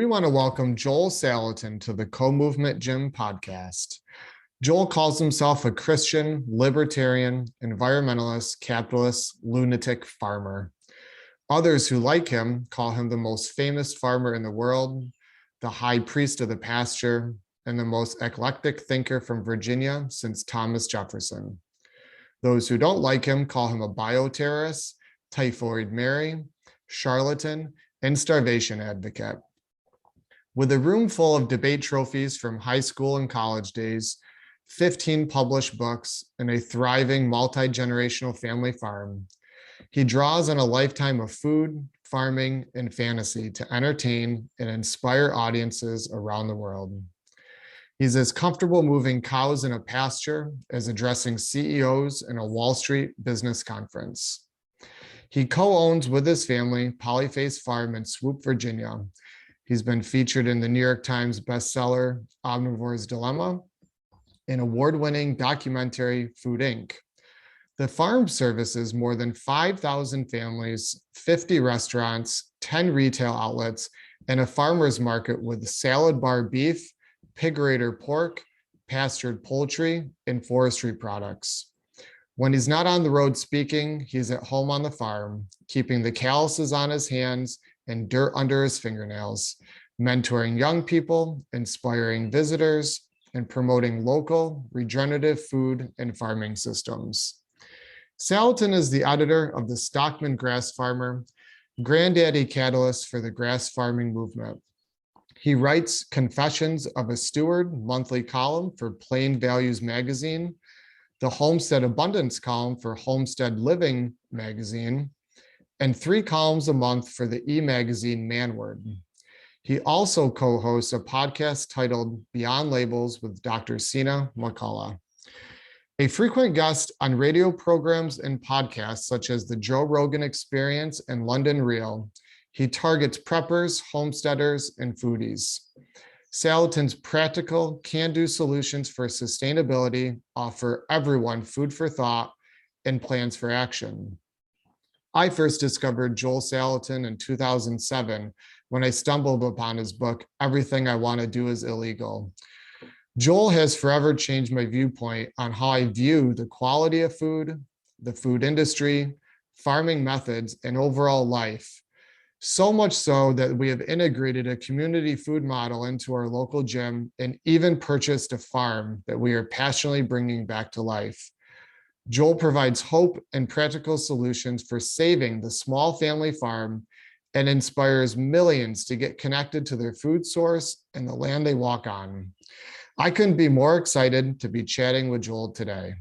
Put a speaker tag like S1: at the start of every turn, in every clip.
S1: want to welcome Joel Salatin to the Co-Movement Gym podcast. Joel calls himself a Christian, libertarian, environmentalist, capitalist, lunatic farmer. Others who like him call him the most famous farmer in the world, the high priest of the pasture, and the most eclectic thinker from Virginia since Thomas Jefferson. Those who don't like him call him a bioterrorist, Typhoid Mary, charlatan, and starvation advocate. With a room full of debate trophies from high school and college days, 15 published books, and a thriving multi-generational family farm, he draws on a lifetime of food, farming, and fantasy to entertain and inspire audiences around the world. He's as comfortable moving cows in a pasture as addressing CEOs in a Wall Street business conference. He co-owns with his family Polyface Farm in Swoope, Virginia. He's been featured in the New York Times bestseller Omnivore's Dilemma, an award-winning documentary Food Inc. The farm services more than 5,000 families, 50 restaurants, 10 retail outlets, and a farmer's market with salad bar beef, pigaerator pork, pastured poultry, and forestry products. When he's not on the road speaking, he's at home on the farm, keeping the calluses on his hands and dirt under his fingernails, mentoring young people, inspiring visitors, and promoting local regenerative food and farming systems. Salatin is the editor of the Stockman Grass Farmer, granddaddy catalyst for the grass farming movement. He writes Confessions of a Steward monthly column for Plain Values magazine, the Homestead Abundance column for Homestead Living magazine, and 3 columns a month for the e-magazine Manword. He also co-hosts a podcast titled Beyond Labels with Dr. Sina McCullough. A frequent guest on radio programs and podcasts such as the Joe Rogan Experience and London Real, he targets preppers, homesteaders, and foodies. Salatin's practical, can-do solutions for sustainability offer everyone food for thought and plans for action. I first discovered Joel Salatin in 2007 when I stumbled upon his book, Everything I Want to Do is Illegal. Joel has forever changed my viewpoint on how I view the quality of food, the food industry, farming methods, and overall life. So much so that we have integrated a community food model into our local gym and even purchased a farm that we are passionately bringing back to life. Joel provides hope and practical solutions for saving the small family farm and inspires millions to get connected to their food source and the land they walk on. I couldn't be more excited to be chatting with Joel today.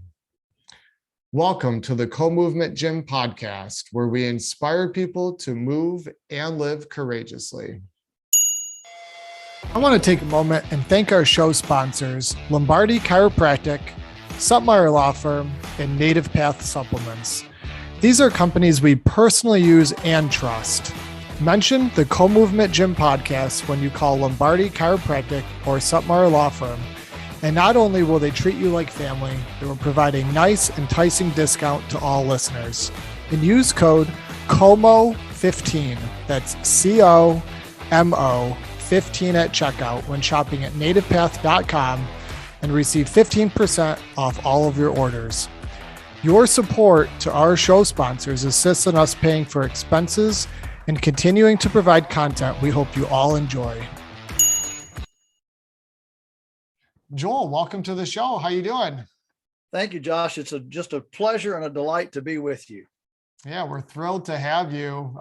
S1: Welcome to the Co-Movement Gym podcast, where we inspire people to move and live courageously. I want to take a moment and thank our show sponsors, Lombardi Chiropractic, Sutmeyer Law Firm, and Native Path Supplements. These are companies we personally use and trust. Mention the Co-Movement Gym podcast when you call Lombardi Chiropractic or Sutmeyer Law Firm. And not only will they treat you like family, they will provide a nice, enticing discount to all listeners. And use code COMO15, that's COMO 15 at checkout when shopping at nativepath.com and receive 15% off all of your orders. Your support to our show sponsors assists in us paying for expenses and continuing to provide content we hope you all enjoy. Joel, welcome to the show. How you doing?
S2: Thank you, Josh. It's just a pleasure and a delight to be with you.
S1: Yeah, we're thrilled to have you.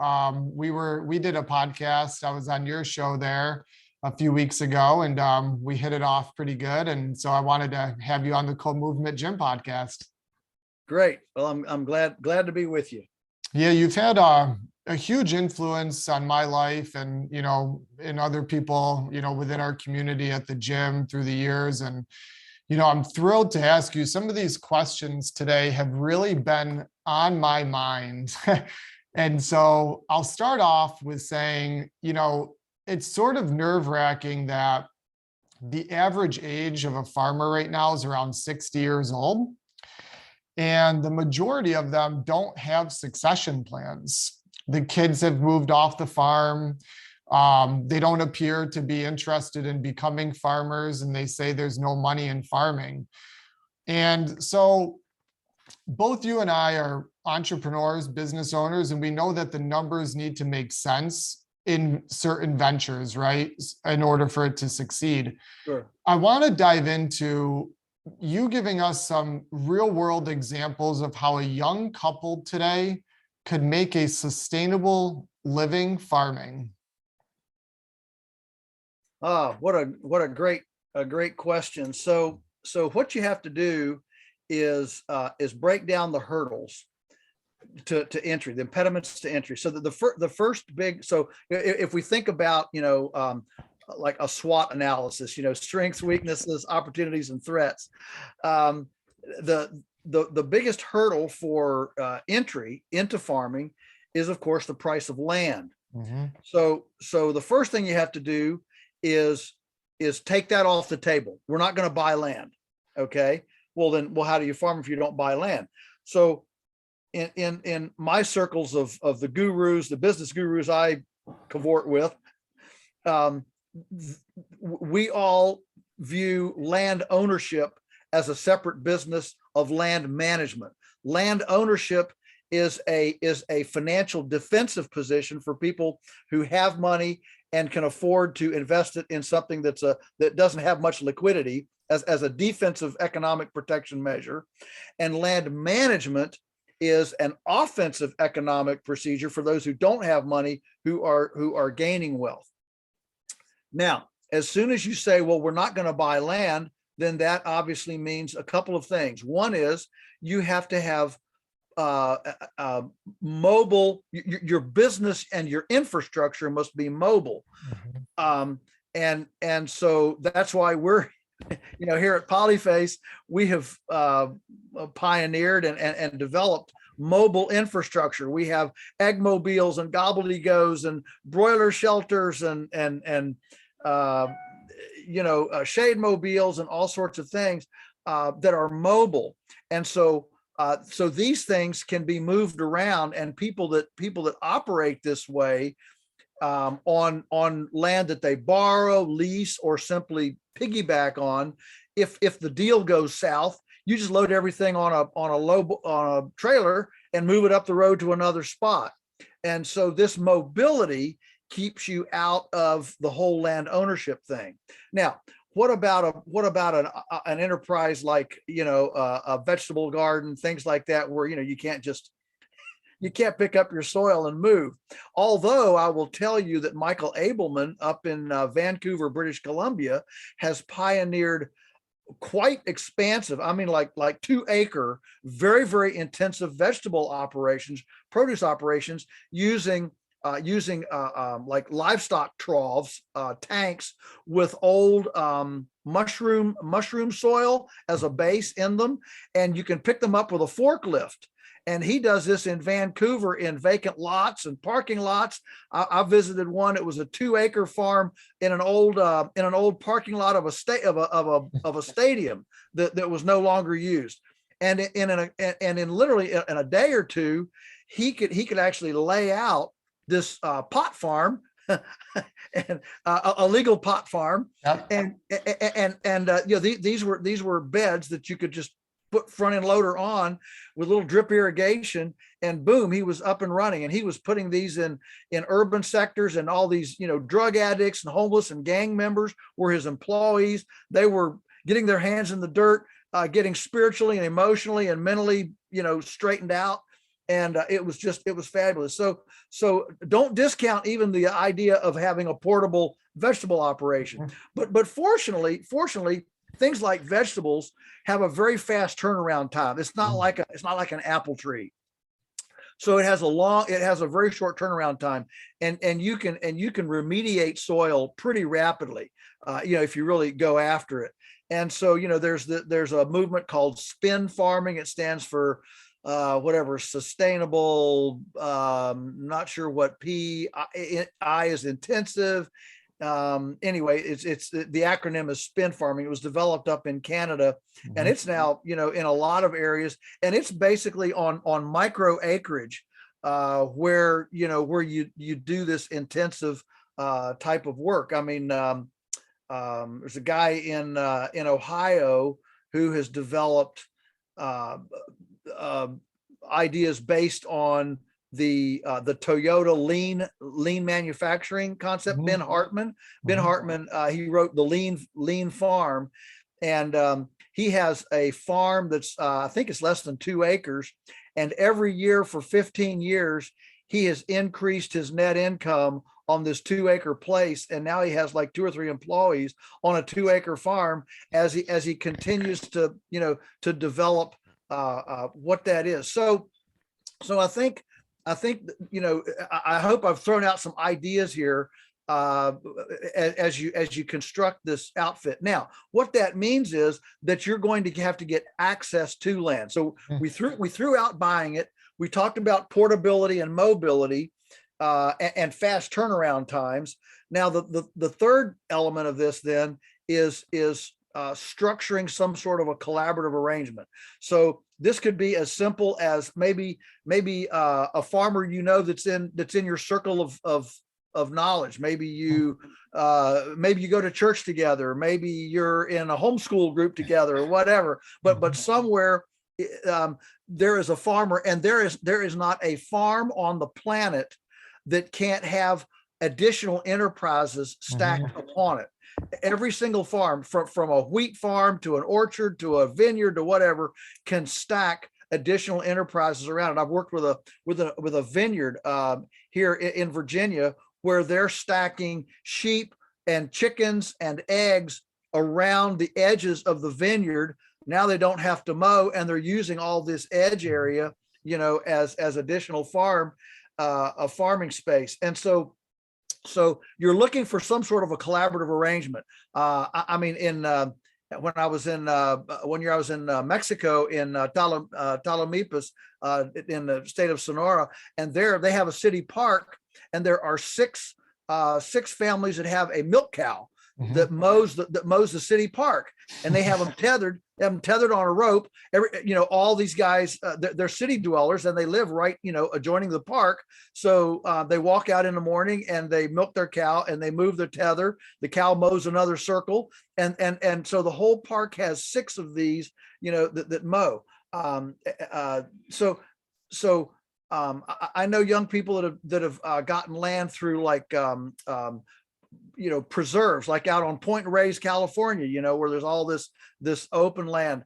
S1: We did a podcast. I was on your show there a few weeks ago, and we hit it off pretty good. And so I wanted to have you on the Co-Movement Gym podcast.
S2: Great. Well, I'm glad to be with you.
S1: Yeah, you've had a huge influence on my life and, in other people, within our community at the gym through the years. And, I'm thrilled to ask you some of these questions today have really been on my mind. And so I'll start off with saying, it's sort of nerve-wracking that the average age of a farmer right now is around 60 years old. And the majority of them don't have succession plans. The kids have moved off the farm. They don't appear to be interested in becoming farmers, and they say there's no money in farming. And so both you and I are entrepreneurs, business owners, and we know that the numbers need to make sense in certain ventures, right? In order for it to succeed.
S2: Sure.
S1: I want to dive into you giving us some real world examples of how a young couple today could make a sustainable living farming.
S2: What a great question. So what you have to do is break down the hurdles to entry, the impediments to entry. So that the first big, so if we think about, like a SWOT analysis, strengths, weaknesses, opportunities, and threats, the biggest hurdle for entry into farming is, of course, the price of land.
S1: Mm-hmm.
S2: So the first thing you have to do is take that off the table. We're not going to buy land. Okay. Well, how do you farm if you don't buy land? So in my circles of the gurus, the business gurus I cavort with, we all view land ownership as a separate business of land management. Land ownership is a financial defensive position for people who have money and can afford to invest it in something that doesn't have much liquidity, as a defensive economic protection measure. And land management is an offensive economic procedure for those who don't have money, who are gaining wealth. Now, as soon as you say, well, we're not going to buy land, then that obviously means a couple of things. One is you have to have mobile, your business and your infrastructure must be mobile. Mm-hmm. And so that's why we're, here at Polyface, we have pioneered and developed mobile infrastructure. We have egg mobiles and gobbledygos and broiler shelters and shade mobiles and all sorts of things that are mobile. And so these things can be moved around, and people that operate this way on land that they borrow, lease, or simply piggyback on, if the deal goes south, you just load everything on a trailer and move it up the road to another spot. And so this mobility keeps you out of the whole land ownership thing. Now, what about an enterprise like a vegetable garden, things like that, where you can't pick up your soil and move? Although I will tell you that Michael Abelman up in Vancouver, British Columbia, has pioneered quite expansive, like 2-acre, very, very intensive vegetable operations, produce operations, using like livestock troughs, tanks with old mushroom soil as a base in them, and you can pick them up with a forklift. And he does this in Vancouver in vacant lots and parking lots. I visited one. It was a 2-acre farm in an old parking lot of a stadium that was no longer used. And in literally in a day or two, he could actually lay out this pot farm, and a legal pot farm. Yep. And these were beds that you could just put front end loader on with little drip irrigation, and boom, he was up and running. And he was putting these in urban sectors, and all these drug addicts and homeless and gang members were his employees. They were getting their hands in the dirt, getting spiritually and emotionally and mentally straightened out. And it was fabulous. So don't discount even the idea of having a portable vegetable operation. But fortunately, things like vegetables have a very fast turnaround time. It's not like an apple tree. So it has a very short turnaround time, and you can remediate soil pretty rapidly, if you really go after it. And so there's a movement called spin farming. It stands for sustainable, not sure what I is intensive. Anyway, it's the acronym is spin farming. It was developed up in Canada, and it's now in a lot of areas, and it's basically on micro acreage, where you do this intensive type of work. I mean, there's a guy in Ohio who has developed ideas based on the Toyota lean manufacturing concept. Ben Hartman, he wrote the lean farm, and he has a farm that's I think it's less than 2 acres, and every year for 15 years he has increased his net income on this 2 acre place, and now he has like 2 or 3 employees on a 2 acre farm as he continues to develop what that is. So I think I hope I've thrown out some ideas here as you construct this outfit. Now, what that means is that you're going to have to get access to land. So we threw out buying it. We talked about portability and mobility and fast turnaround times. Now, the third element of this then is structuring some sort of a collaborative arrangement. So this could be as simple as maybe a farmer that's in your circle of knowledge. Maybe you go to church together. Maybe you're in a homeschool group together or whatever. But somewhere there is a farmer, and there is not a farm on the planet that can't have additional enterprises stacked upon it. Every single farm, from a wheat farm to an orchard to a vineyard to whatever, can stack additional enterprises around it. I've worked with a vineyard here in Virginia where they're stacking sheep and chickens and eggs around the edges of the vineyard. Now they don't have to mow, and they're using all this edge area, as additional farming space. And so you're looking for some sort of a collaborative arrangement. I mean, when I was in 1 year, I was in Mexico in Tamaulipas in the state of Sonora, and there they have a city park, and there are six families that have a milk cow that mows the city park, and they have them tethered. On a rope. All these guys, they're city dwellers, and they live right, adjoining the park. So they walk out in the morning and they milk their cow, and they move their tether. The cow mows another circle, and so the whole park has 6 of these, that mow. I know young people that have gotten land through like preserves, like out on Point Reyes, California, where there's all this open land.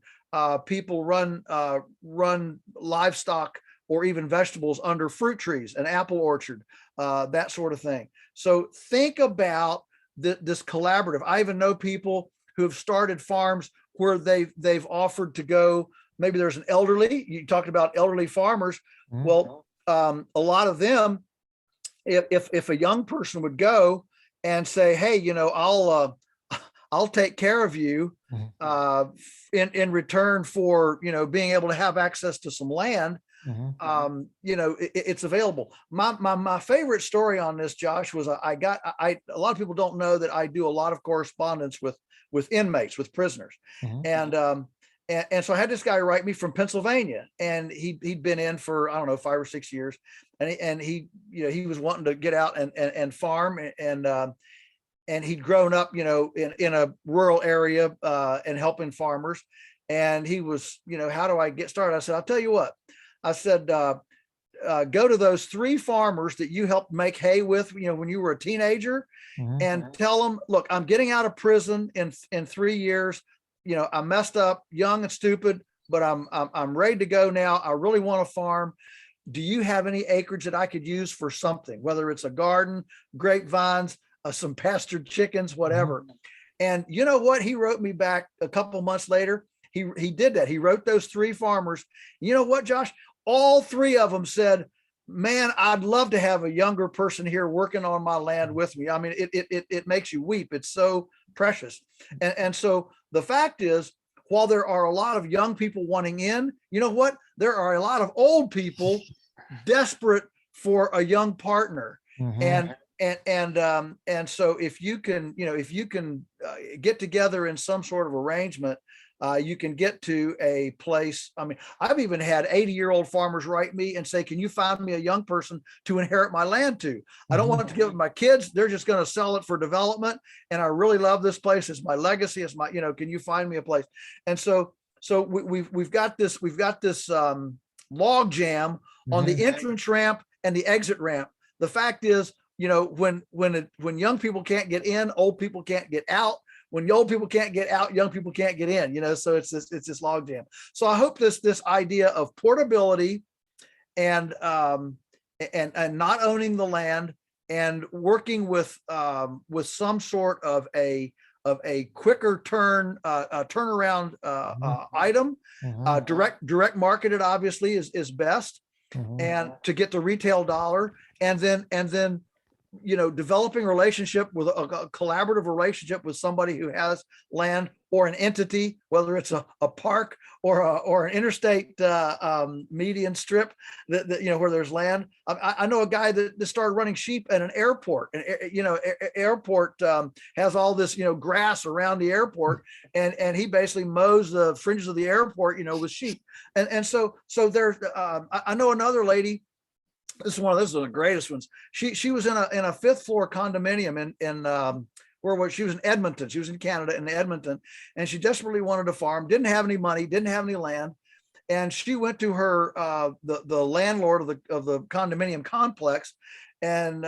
S2: People run livestock or even vegetables under fruit trees, an apple orchard, that sort of thing. So think about this collaborative. I even know people who have started farms where they've offered to go. Maybe there's an elderly. You talked about elderly farmers. Well, a lot of them, if a young person would go and say, hey, I'll take care of you in return for, being able to have access to some land. It's available. My favorite story on this, Josh, was a lot of people don't know that I do a lot of correspondence with inmates, with prisoners. And so I had this guy write me from Pennsylvania, and he'd been in for, I don't know, 5 or 6 years. And he was wanting to get out and farm, and he'd grown up, in a rural area, and helping farmers. And he was, how do I get started? I said, I'll tell you what. I said, go to those 3 farmers that you helped make hay with, when you were a teenager, and tell them, look, I'm getting out of prison in 3 years. I messed up, young and stupid, but I'm ready to go now. I really want to farm. Do you have any acreage that I could use for something, whether it's a garden, grapevines, some pastured chickens, whatever? And you know what? He wrote me back a couple months later. He did that. He wrote those 3 farmers. You know what, Josh? All 3 of them said, man, I'd love to have a younger person here working on my land with me. I mean, it makes you weep. It's so precious. And so the fact is, while there are a lot of young people wanting in, you know what? There are a lot of old people desperate for a young partner. And so if you can get together in some sort of arrangement, you can get to a place. I mean, I've even had 80-year-old farmers write me and say, can you find me a young person to inherit my land to? I don't want to give it to my kids. They're just going to sell it for development. And I really love this place. It's my legacy. It's my, can you find me a place? And so we've got this log jam on the entrance ramp and the exit ramp. The fact is, when young people can't get in, old people can't get out. When old people can't get out, young people can't get in, so it's this log jam. So I hope this idea of portability and not owning the land and working with some sort of a quicker turnaround item, direct marketed obviously is best, and to get the retail dollar, and then developing a relationship with a collaborative relationship with somebody who has land or an entity, whether it's a park or an interstate median strip that where there's land. I know a guy that started running sheep at an airport, and airport has all this grass around the airport, and he basically mows the fringes of the airport with sheep, and so there's I know another lady. This is one of the greatest ones. She was in a fifth floor condominium in where was she was in Edmonton. She was in Canada, in Edmonton, and she desperately wanted to farm. Didn't have any money. Didn't have any land, and she went to her the landlord of the condominium complex, and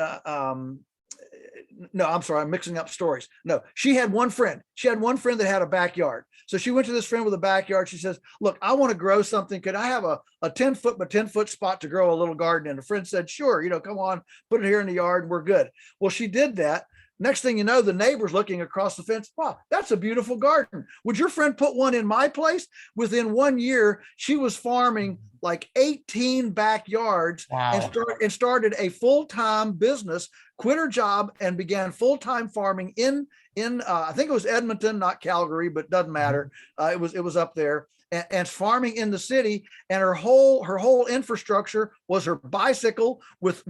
S2: no, I'm sorry, I'm mixing up stories. No, she had one friend. She had one friend that had a backyard. So she went to this friend with a backyard. She says, look, I want to grow something. Could I have a 10 foot by 10 foot spot to grow a little garden? And the friend said, sure, come on, put it here in the yard and we're good. Well, she did that. Next thing you know, the neighbor's looking across the fence. Wow, that's a beautiful garden. Would your friend put one in my place? Within 1 year, she was farming like 18 backyards. Wow. and started a full-time business, quit her job and began full-time farming in I think it was Edmonton, not Calgary, but doesn't matter. It was up there, and farming in the city. And her whole infrastructure was her bicycle with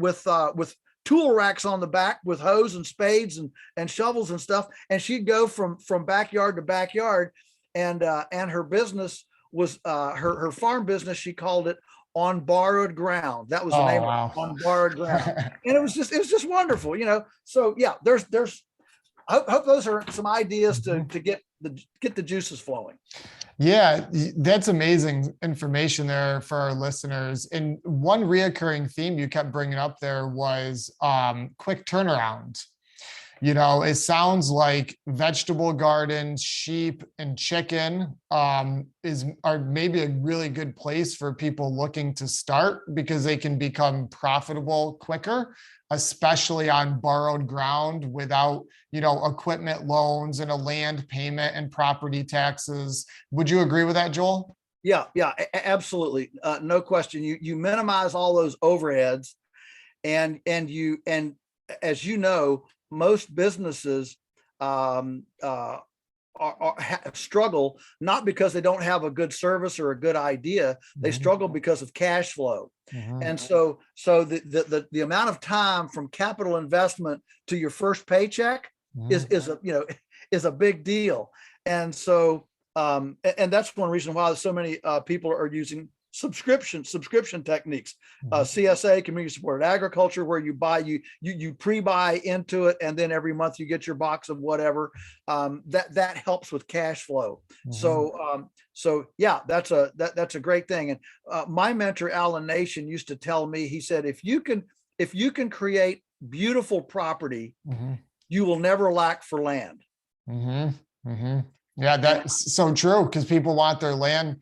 S2: tool racks on the back with hoes and spades and shovels and stuff. And she'd go from backyard to backyard, and her business was her farm business. She called it On Borrowed Ground. That was the name of it, On Borrowed Ground. And it was just wonderful, So yeah, there's I hope those are some ideas to get the juices flowing.
S1: Yeah, that's amazing information there for our listeners. And one reoccurring theme you kept bringing up there was quick turnaround. It sounds like vegetable gardens, sheep, and chicken are maybe a really good place for people looking to start, because they can become profitable quicker, especially on borrowed ground without, equipment loans and a land payment and property taxes. Would you agree with that, Joel?
S2: Yeah, absolutely. No question. You minimize all those overheads, and as you know, most businesses struggle not because they don't have a good service or a good idea. They struggle because of cash flow. And so the amount of time from capital investment to your first paycheck is a big deal. And so and that's one reason why so many people are using subscription techniques, CSA, community supported agriculture, where you buy you pre-buy into it, and then every month you get your box of whatever. That helps with cash flow. So yeah, that's a great thing. And my mentor Alan Nation used to tell me, he said, if you can create beautiful property, you will never lack for land.
S1: Yeah, that's so true, because people want their land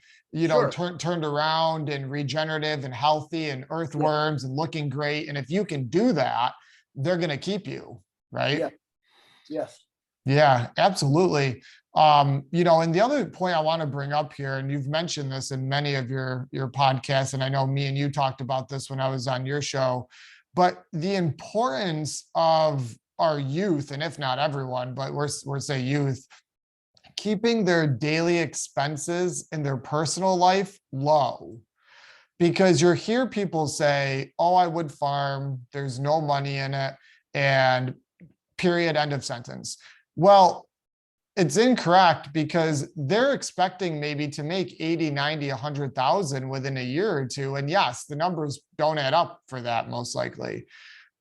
S1: turned around and regenerative and healthy and earthworms and looking great. And if you can do that, they're going to keep you, right?
S2: Yeah. Yes.
S1: Yeah, absolutely. And the other point I want to bring up here, and you've mentioned this in many of your podcasts, and I know me and you talked about this when I was on your show, but the importance of our youth, and if not everyone, but we're say youth, keeping their daily expenses in their personal life low. Because you hear people say, oh, I would farm, there's no money in it, and period, end of sentence. Well, It's incorrect because they're expecting maybe to make 80, 90, 100,000 within a year or two. And yes, the numbers don't add up for that most likely.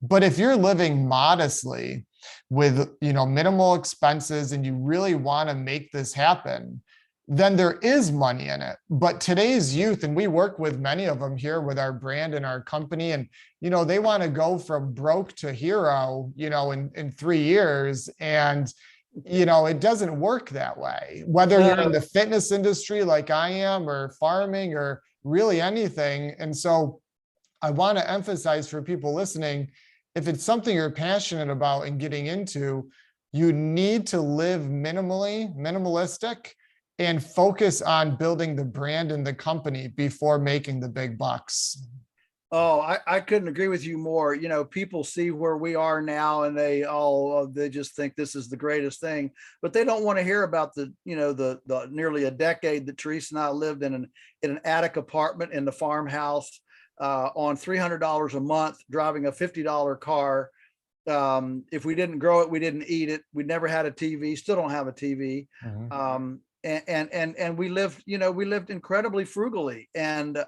S1: But if you're living modestly with, minimal expenses and you really want to make this happen, then there is money in it. But today's youth, and we work with many of them here with our brand and our company, and, they want to go from broke to hero, in 3 years. And it doesn't work that way, whether you're in the fitness industry like I am, or farming, or really anything. And so I want to emphasize for people listening, if it's something you're passionate about and getting into, you need to live minimalistic, and focus on building the brand and the company before making the big bucks.
S2: Oh, I couldn't agree with you more. People see where we are now and they just think this is the greatest thing, but they don't want to hear about the nearly a decade that Teresa and I lived in an attic apartment in the farmhouse, on $300 a month, driving a $50 car. If we didn't grow it, we didn't eat it. We never had a TV, still don't have a TV. Mm-hmm. And we lived incredibly frugally, and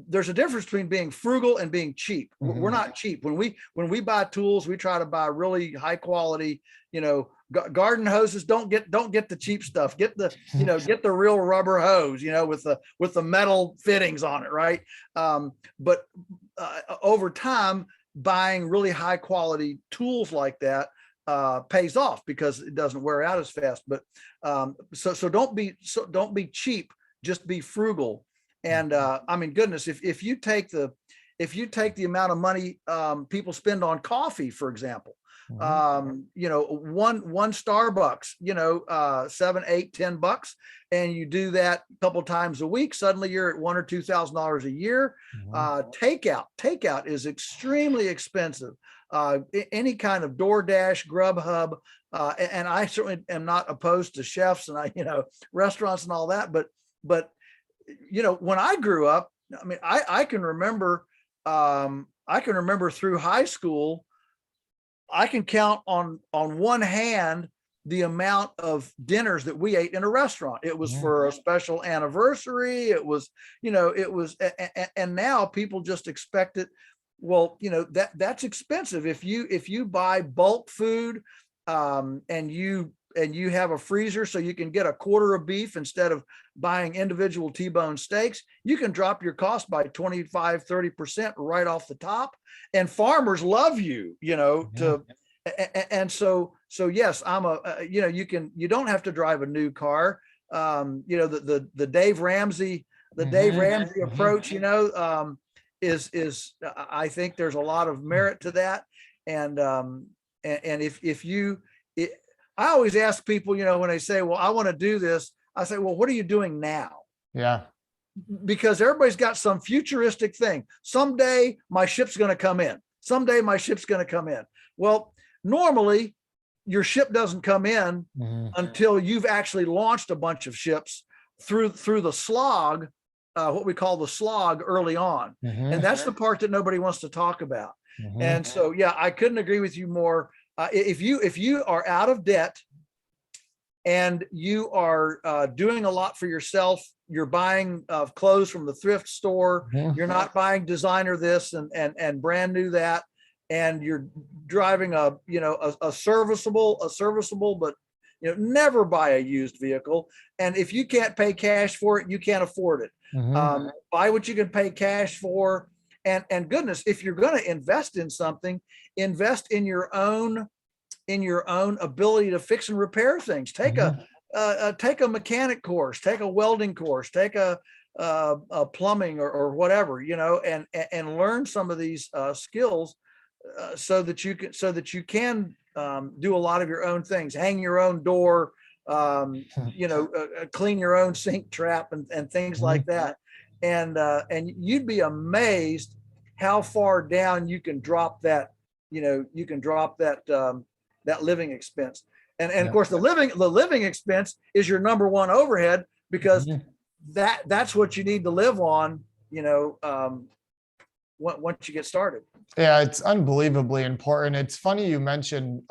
S2: there's a difference between being frugal and being cheap. Mm-hmm. We're not cheap. When we buy tools, we try to buy really high quality, garden hoses. Don't get the cheap stuff. Get the real rubber hose, with the metal fittings on it. Right. But over time, buying really high quality tools like that pays off because it doesn't wear out as fast. But so don't be cheap, just be frugal. And goodness, if you take the amount of money people spend on coffee, for example, one Starbucks, $7, $8, $10, and you do that a couple times a week, suddenly you're at $1,000 or $2,000 a year. Takeout is extremely expensive. Any kind of DoorDash, Grubhub, and I certainly am not opposed to chefs and restaurants and all that, but when I grew up, I can remember through high school, I can count on one hand the amount of dinners that we ate in a restaurant. It was for a special anniversary. It was, and now people just expect it. Well, that's expensive. If you buy bulk food, and you have a freezer so you can get a quarter of beef instead of buying individual T-bone steaks, you can drop your cost by 25, 30% right off the top. And farmers love you, and so yes, you don't have to drive a new car. The Dave Ramsey, approach, is I think there's a lot of merit to that. And if you, I always ask people, when they say, well, I want to do this, I say, well, what are you doing now?
S1: Yeah.
S2: Because everybody's got some futuristic thing. Someday my ship's going to come in. Someday my ship's going to come in. Well, normally your ship doesn't come in until you've actually launched a bunch of ships through the slog, what we call the slog early on. And that's the part that nobody wants to talk about. And so, yeah, I couldn't agree with you more. If you are out of debt and you are doing a lot for yourself, you're buying clothes from the thrift store, you're not buying designer this and brand new that, and you're driving a serviceable, but never buy a used vehicle. And if you can't pay cash for it, you can't afford it. Buy what you can pay cash for. And goodness, if you're going to invest in something, invest in your own ability to fix and repair things. Take a mechanic course, take a welding course, take a plumbing or whatever, and learn some of these skills so that you can do a lot of your own things, hang your own door, clean your own sink trap and things like that. And you'd be amazed how far down you can drop that, that living expense. And of course the living expense is your number one overhead, because that's what you need to live on, once you get started.
S1: Yeah, it's unbelievably important. It's funny you mentioned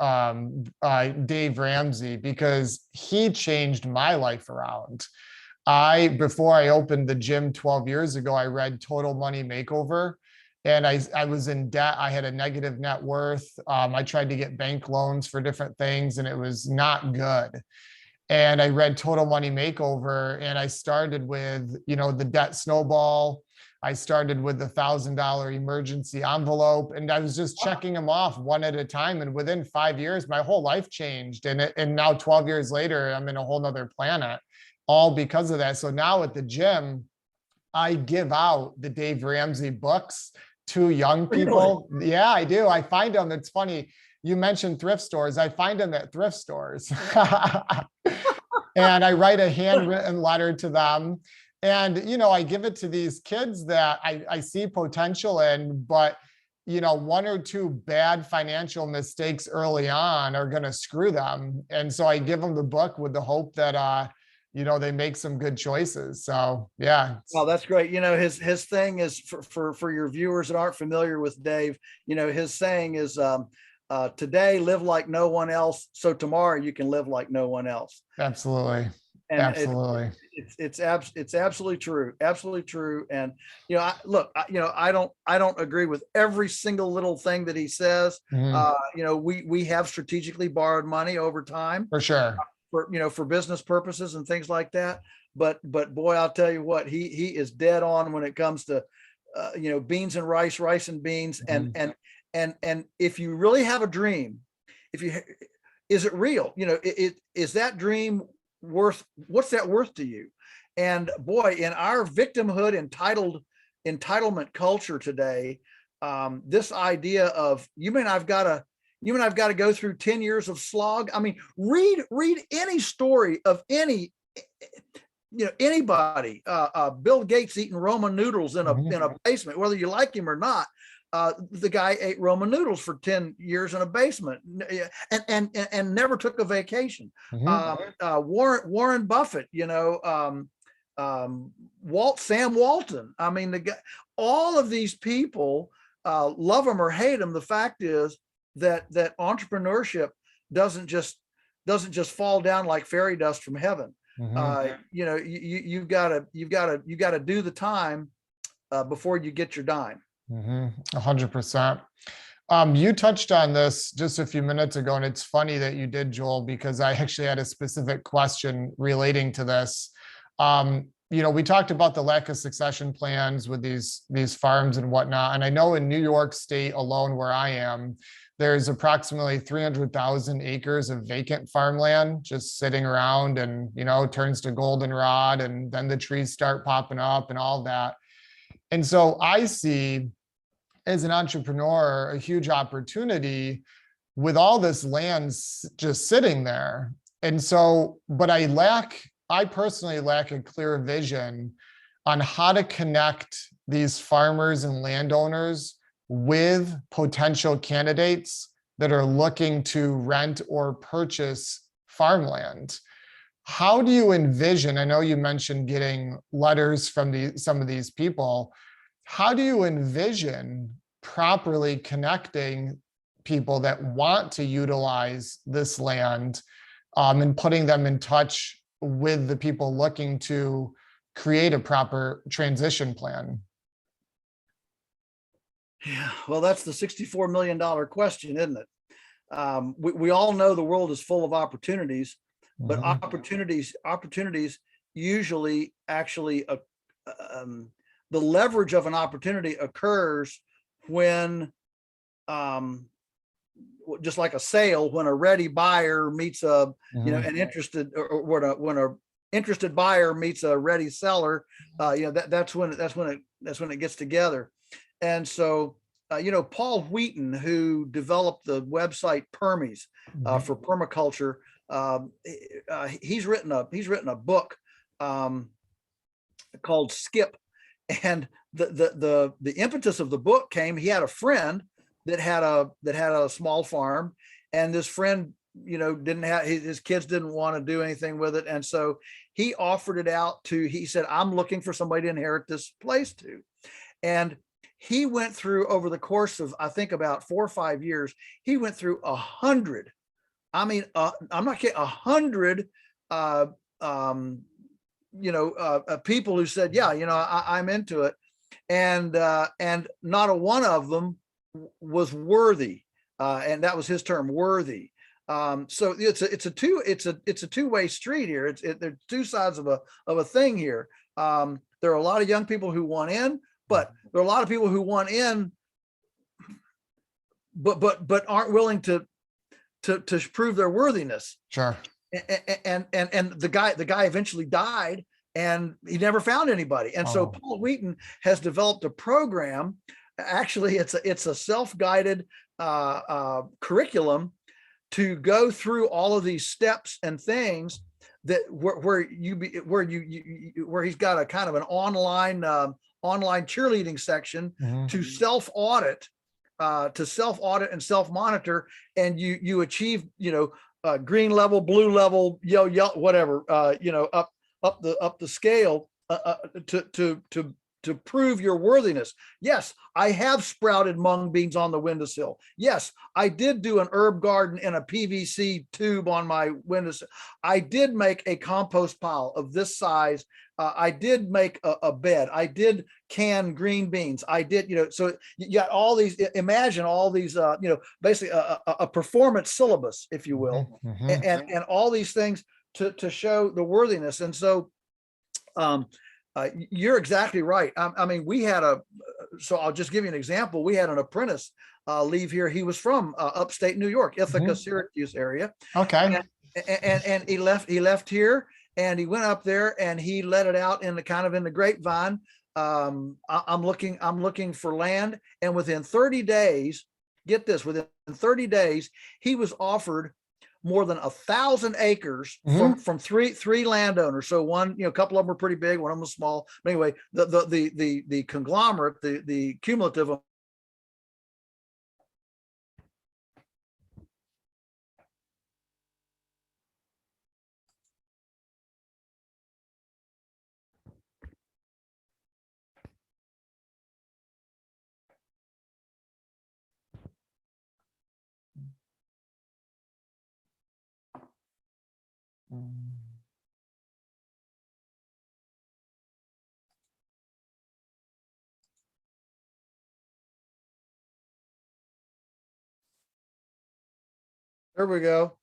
S1: Dave Ramsey, because he changed my life around. Before I opened the gym 12 years ago, I read Total Money Makeover, and I was in debt. I had a negative net worth. I tried to get bank loans for different things, and it was not good. And I read Total Money Makeover, and I started with, the debt snowball. I started with the $1,000 emergency envelope, and I was just checking them off one at a time. And within 5 years, my whole life changed. And now 12 years later, I'm in a whole nother planet, all because of that. So now at the gym, I give out the Dave Ramsey books to young people. Really? Yeah, I do. I find them. It's funny. You mentioned thrift stores. I find them at thrift stores. And I write a handwritten letter to them. And, I give it to these kids that I see potential in, but, one or two bad financial mistakes early on are going to screw them. And so I give them the book with the hope that, they make some good choices. So, yeah.
S2: Well, that's great. His thing is for your viewers that aren't familiar with Dave, his saying is, today live like no one else, so tomorrow you can live like no one else.
S1: Absolutely.
S2: And
S1: absolutely.
S2: It's absolutely true. Absolutely true. And, I don't agree with every single little thing that he says.
S1: Mm-hmm.
S2: We have strategically borrowed money over time.
S1: For sure.
S2: For business purposes and things like that. But boy, I'll tell you what, he is dead on when it comes to, beans and rice and beans. Mm-hmm. And if you really have a dream, is it real? Is that dream what's that worth to you? And boy, in our victimhood entitlement culture today, this idea of I've got to go through 10 years of slog. I mean, read any story of anybody, Bill Gates eating Roman noodles in a basement, whether you like him or not. The guy ate Roman noodles for 10 years in a basement and never took a vacation. Mm-hmm. Warren Buffett, Sam Walton. I mean, the guy, all of these people, love them or hate them. The fact is that entrepreneurship doesn't just fall down like fairy dust from heaven. Mm-hmm. You've got to do the time before you get your dime.
S1: 100%. You touched on this just a few minutes ago, and it's funny that you did, Joel, because I actually had a specific question relating to this. We talked about the lack of succession plans with these farms and whatnot. And I know in New York State alone, where I am, there's approximately 300,000 acres of vacant farmland just sitting around, and, turns to goldenrod, and then the trees start popping up and all that. And so I see, as an entrepreneur, a huge opportunity with all this land just sitting there. And so, but I personally lack a clear vision on how to connect these farmers and landowners with potential candidates that are looking to rent or purchase farmland. How do you envision, I know you mentioned getting letters from some of these people, how do you envision properly connecting people that want to utilize this land, and putting them in touch with the people looking to create a proper transition plan?
S2: Yeah, well, that's the $64 million question, isn't it? We all know the world is full of opportunities, but opportunities usually actually, the leverage of an opportunity occurs when, just like a sale, when a ready buyer meets an interested, or when a interested buyer meets a ready seller, that's when it gets together. And so, Paul Wheaton, who developed the website Permies for permaculture, he's written a book called Skip, and the impetus of the book came. He had a friend that had a small farm, and this friend, didn't have, his kids didn't want to do anything with it, and so he offered it out to. He said, "I'm looking for somebody to inherit this place to," and he went through, over the course of, I think, about 4 or 5 years, he went through 100. I'm not kidding, 100 people who said, yeah, I'm into it. And not a one of them was worthy. And that was his term, worthy. So it's a two-way street here. There's two sides of a thing here. There are a lot of young people who want in, but there are a lot of people who want in, but aren't willing to prove their worthiness.
S1: Sure.
S2: And the guy eventually died, and he never found anybody. And so Paul Wheaton has developed a program. Actually, it's a self-guided curriculum to go through all of these steps and things that where he's got a kind of an online cheerleading section to self-audit and self-monitor, and you achieve, green level, blue level, yellow, whatever, up the scale to prove your worthiness. Yes, I have sprouted mung beans on the windowsill. Yes, I did do an herb garden in a PVC tube on my windowsill. I did make a compost pile of this size. I did make a bed. I did can green beans. I did, so you got all these, imagine all these, basically a performance syllabus, if you will, and all these things to show the worthiness. And so, you're exactly right. I mean, so I'll just give you an example. We had an apprentice leave here. He was from upstate New York, Ithaca, Syracuse area.
S1: Okay.
S2: And he left here, and he went up there and he let it out in the grapevine. I'm looking for land. And within 30 days, get this, within 30 days, he was offered more than 1,000 acres from three landowners. So one, a couple of them were pretty big, one of them was small. But anyway, the conglomerate, the cumulative. There we go.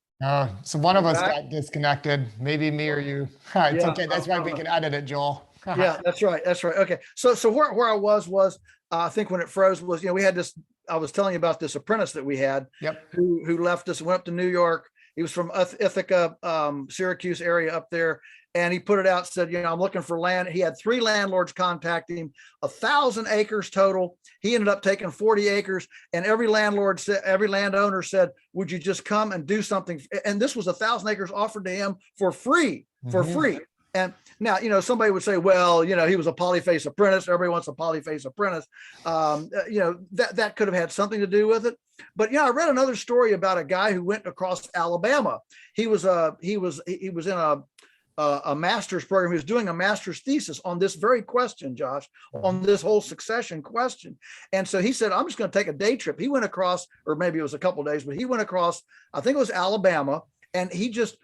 S1: So one of us got disconnected, maybe me or you. It's okay. That's why we can edit it, Joel.
S2: Yeah, that's right. Okay. So where I was, I think when it froze was, we had this, I was telling you about this apprentice that we had, who left us and went up to New York. He was from Ithaca, Syracuse area up there. And he put it out, said, I'm looking for land. He had 3 landlords contact him, 1,000 acres total. He ended up taking 40 acres, and every landowner said, would you just come and do something? And this was 1,000 acres offered to him for free. And now, somebody would say, well, he was a Polyface apprentice. Everybody wants a Polyface apprentice. That could have had something to do with it. But I read another story about a guy who went across Alabama. He was in a master's program. He was doing a master's thesis on this very question, Josh, on this whole succession question. And so he said, I'm just going to take a day trip. He went across, or maybe it was a couple of days, but he went across, I think it was Alabama, and he just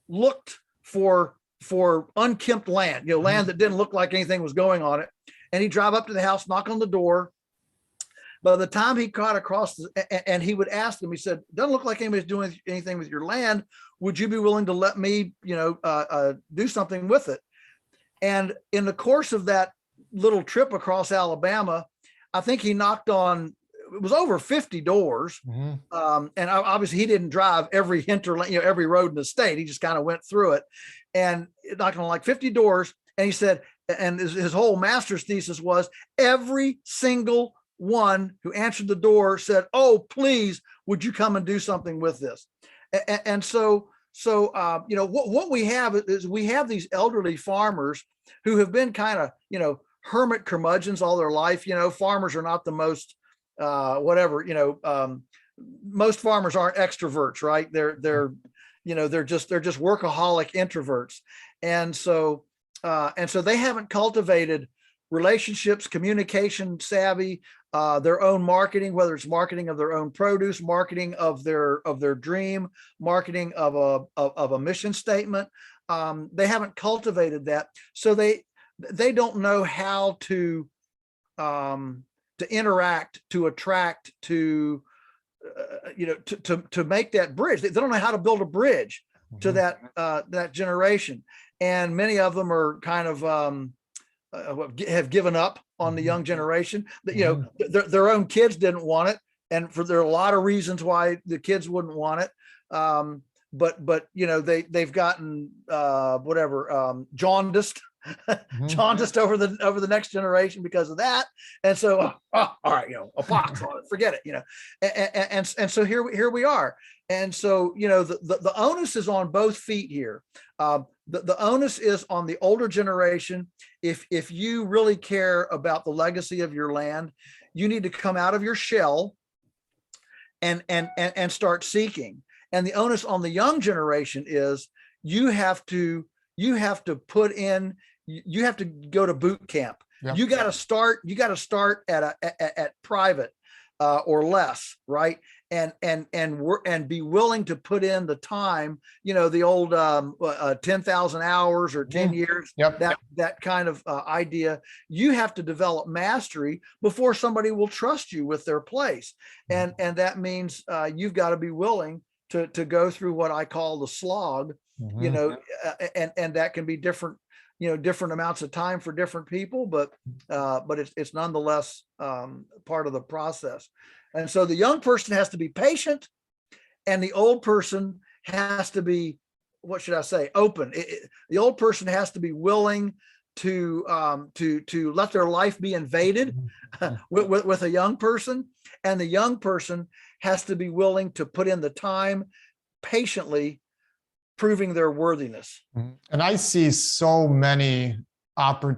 S2: looked for unkempt land, land that didn't look like anything was going on it. And he'd drive up to the house, knock on the door. By the time he got across, and he would ask them, he said, doesn't look like anybody's doing anything with your land. Would you be willing to let me, do something with it? And in the course of that little trip across Alabama, I think he knocked on, it was over 50 doors. And obviously he didn't drive every hinterland, every road in the state. He just kind of went through it and knocked on like 50 doors. And he said, and his whole master's thesis was, every single one who answered the door said, oh, please, would you come and do something with this? And so what we have is we have these elderly farmers who have been kind of, hermit curmudgeons all their life. Farmers are not the most, most farmers aren't extroverts, right? They're just workaholic introverts. And so they haven't cultivated relationships, communication savvy, their own marketing, whether it's marketing of their own produce, marketing of their dream, marketing of a mission statement. They haven't cultivated that, so they don't know how to interact, to attract, to to make that bridge. They don't know how to build a bridge to that generation, and many of them are kind of have given up on the young generation. That their own kids didn't want it, and there are a lot of reasons why the kids wouldn't want it. But they've gotten jaundiced. Jaundiced over the next generation because of that, and so all right, a pox on it, forget it, and so here we are, and so the onus is on both feet here. The onus is on the older generation. If you really care about the legacy of your land, you need to come out of your shell and start seeking. And the onus on the young generation is you have to put in. You have to go to boot camp. Yep. You got to start at private or less, right? And be willing to put in the time. The old 10,000 hours or 10 years. Yep. That kind of idea. You have to develop mastery before somebody will trust you with their place, and that means you've got to be willing to go through what I call the slog. And that can be different. Different amounts of time for different people, but it's nonetheless part of the process. And so the young person has to be patient, and the old person has to be, what should I say, open. The old person has to be willing to let their life be invaded with a young person, and the young person has to be willing to put in the time patiently, proving their worthiness.
S1: And I see so many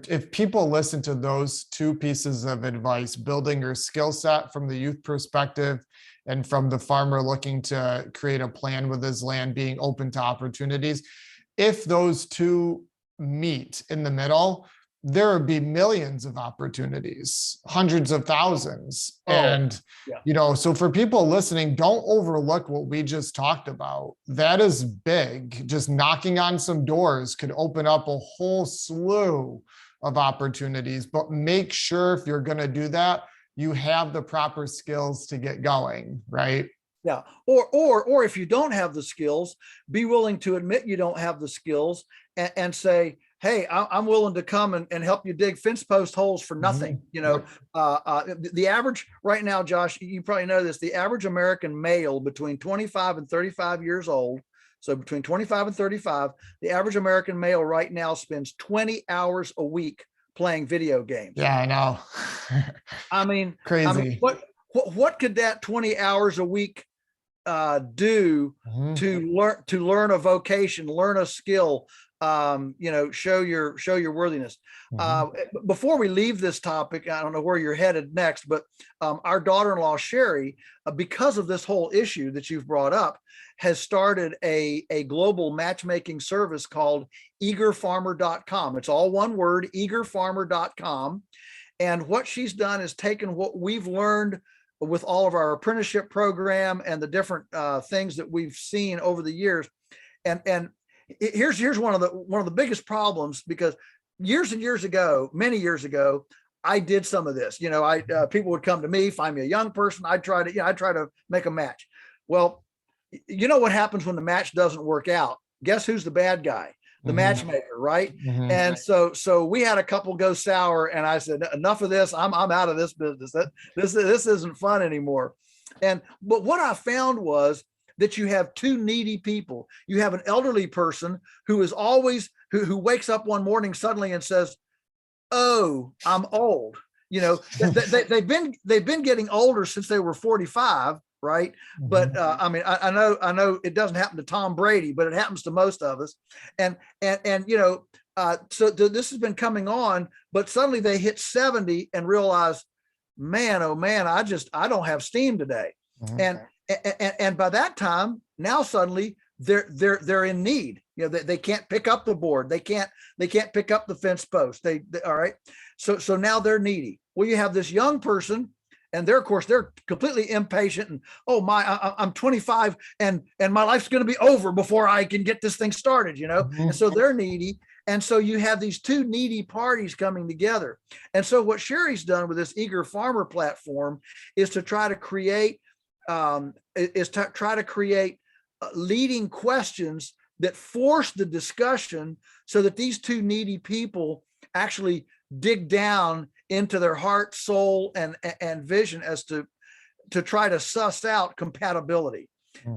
S1: if people listen to those two pieces of advice, building your skill set from the youth perspective and from the farmer looking to create a plan with his land, being open to opportunities, if those two meet in the middle, there would be millions of opportunities, hundreds of thousands. So for people listening, don't overlook what we just talked about. That is big. Just knocking on some doors could open up a whole slew of opportunities, but make sure if you're going to do that, you have the proper skills to get going, right?
S2: Yeah. Or if you don't have the skills, be willing to admit you don't have the skills and say, hey, I'm willing to come and help you dig fence post holes for nothing. The average right now, Josh, you probably know this, the average American male between 25 and 35 years old. So between 25 and 35, the average American male right now spends 20 hours a week playing video games.
S1: Yeah, I know.
S2: I mean,
S1: crazy.
S2: What could that 20 hours a week do to learn a vocation, learn a skill, show your worthiness. Before we leave this topic, I don't know where you're headed next, but our daughter-in-law Sherry, because of this whole issue that you've brought up, has started a global matchmaking service called eagerfarmer.com. It's all one word, eagerfarmer.com. And what she's done is taken what we've learned with all of our apprenticeship program and the different things that we've seen over the years, and here's one of the biggest problems, because years and years ago, many years ago, I did some of this. People would come to me, find me a young person. I'd try to make a match. Well, what happens when the match doesn't work out? Guess who's the bad guy? The matchmaker, right? And so we had a couple go sour, and I said, enough of this. I'm out of this business. This isn't fun anymore. But what I found was that you have two needy people. You have an elderly person who is always who wakes up one morning suddenly and says, "Oh, I'm old." They've been getting older since they were 45, right? But I know it doesn't happen to Tom Brady, but it happens to most of us. So this has been coming on, but suddenly they hit 70 and realize, man, oh man, I don't have steam today. And by that time, now suddenly they're in need. They can't pick up the board. They can't pick up the fence post. They all right. So now they're needy. Well, you have this young person, and of course they're completely impatient. And I'm 25 and my life's going to be over before I can get this thing started, And so they're needy. And so you have these two needy parties coming together. And so what Sherry's done with this Eager Farmer platform is to try to create leading questions that force the discussion so that these two needy people actually dig down into their heart, soul, and vision as to try to suss out compatibility.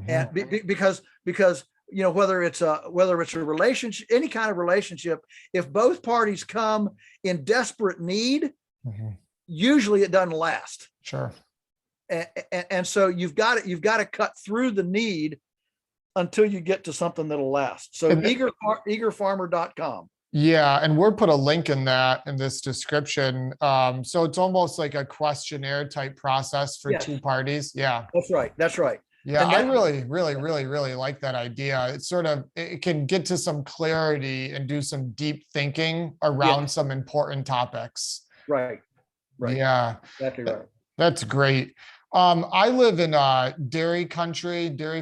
S2: And because whether it's a relationship, any kind of relationship, if both parties come in desperate need, usually it doesn't last.
S1: Sure.
S2: And so you've got to cut through the need until you get to something that'll last. So eagerfarmer.com.
S1: Yeah, and we'll put a link in this description. So it's almost like a questionnaire type process for two parties. Yeah,
S2: that's right.
S1: Yeah, I really like that idea. It's it can get to some clarity and do some deep thinking around some important topics.
S2: Right.
S1: Yeah,
S2: exactly right.
S1: That's great. I live in dairy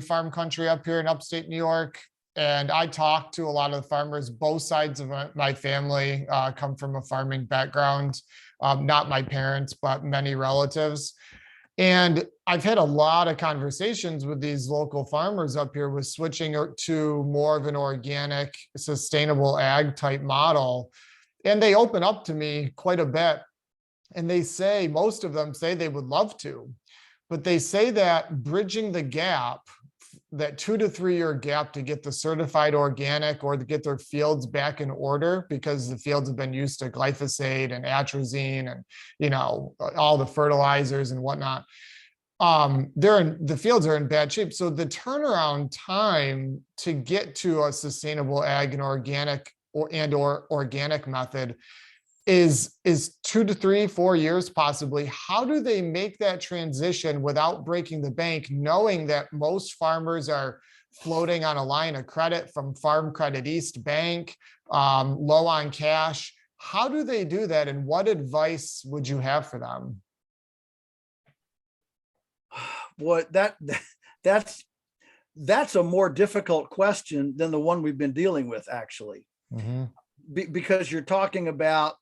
S1: farm country up here in upstate New York. And I talk to a lot of the farmers. Both sides of my family come from a farming background, not my parents, but many relatives. And I've had a lot of conversations with these local farmers up here with switching to more of an organic, sustainable ag type model. And they open up to me quite a bit. And most of them say they would love to, but they say that bridging the gap, that 2 to 3 year gap to get the certified organic or to get their fields back in order, because the fields have been used to glyphosate and atrazine and, all the fertilizers and whatnot. The fields are in bad shape. So the turnaround time to get to a sustainable ag and organic or organic method is 2 to 3, 4 years possibly. How do they make that transition without breaking the bank, knowing that most farmers are floating on a line of credit from Farm Credit East Bank, low on cash? How do they do that, and what advice would you have for them?
S2: Boy, that's a more difficult question than the one we've been dealing with, actually, because you're talking about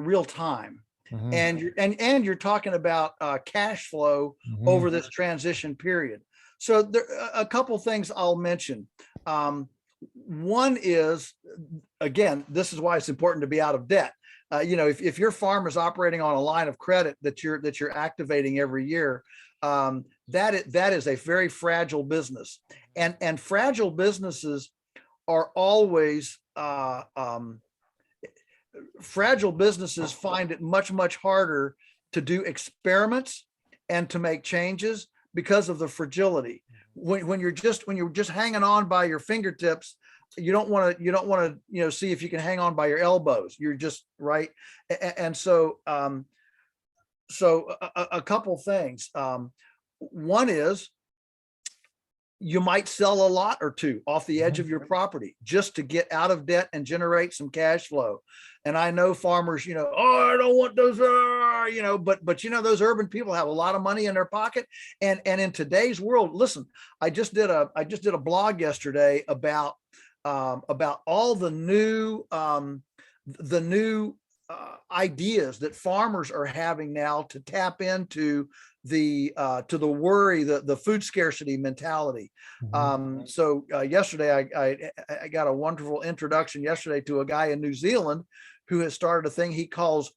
S2: real time, and you're talking about cash flow over this transition period. So there a couple things I'll mention. One is, again, this is why it's important to be out of debt. If your farm is operating on a line of credit that you're activating every year, that is a very fragile business, and fragile businesses are always fragile businesses find it much, much harder to do experiments and to make changes because of the fragility. When you're just hanging on by your fingertips, you don't want to see if you can hang on by your elbows. You're just right. And so a couple things. One is, you might sell a lot or two off the edge of your property just to get out of debt and generate some cash flow. And I know farmers, I don't want those, but those urban people have a lot of money in their pocket. And in today's world, listen, I just did a blog yesterday about all the new ideas that farmers are having now to tap into the worry, the food scarcity mentality. So yesterday I got a wonderful introduction yesterday to a guy in New Zealand who has started a thing he calls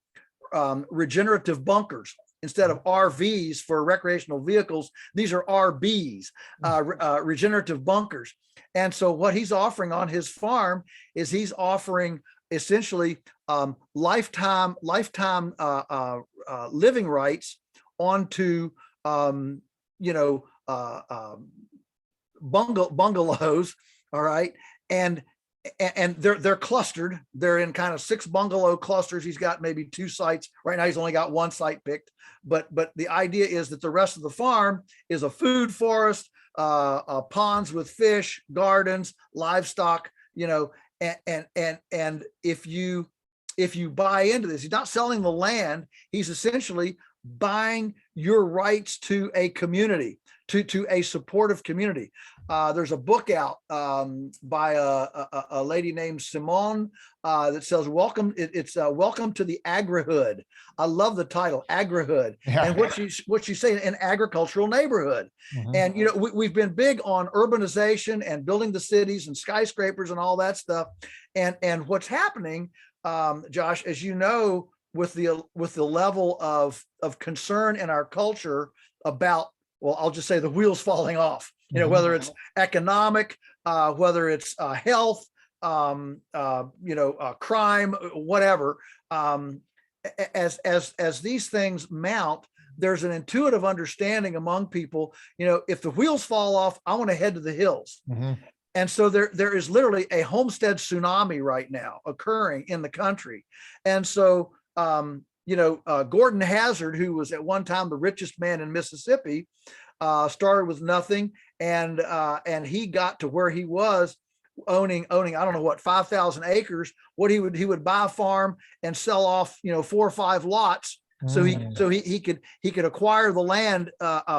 S2: regenerative bunkers. Instead of RVs for recreational vehicles, these are RBs, regenerative bunkers. And so what he's offering on his farm is he's offering essentially lifetime living rights onto bungalows. All right. And they're clustered. They're in kind of 6 bungalow clusters. He's got maybe 2 sites right now. He's only got 1 site picked, but the idea is that the rest of the farm is a food forest ponds with fish, gardens, livestock, and if you buy into this, he's not selling the land. He's essentially buying your rights to a community, to a supportive community. There's a book out by a lady named Simone that says, welcome. It's Welcome to the Agrihood. I love the title, Agrihood. Yeah. And what she's saying, an agricultural neighborhood. Mm-hmm. And, we've been big on urbanization and building the cities and skyscrapers and all that stuff. And what's happening, Josh, as you know, with the level of concern in our culture about, well, I'll just say the wheels falling off, whether it's economic, whether it's health, crime, whatever. As these things mount, there's an intuitive understanding among people, if the wheels fall off, I want to head to the hills. Mm-hmm. And so there is literally a homestead tsunami right now occurring in the country. And so, Gordon Hazard, who was at one time the richest man in Mississippi, started with nothing, and he got to where he was owning I don't know what, 5,000 acres. What he would buy a farm and sell off 4 or 5 lots. So he could acquire the land,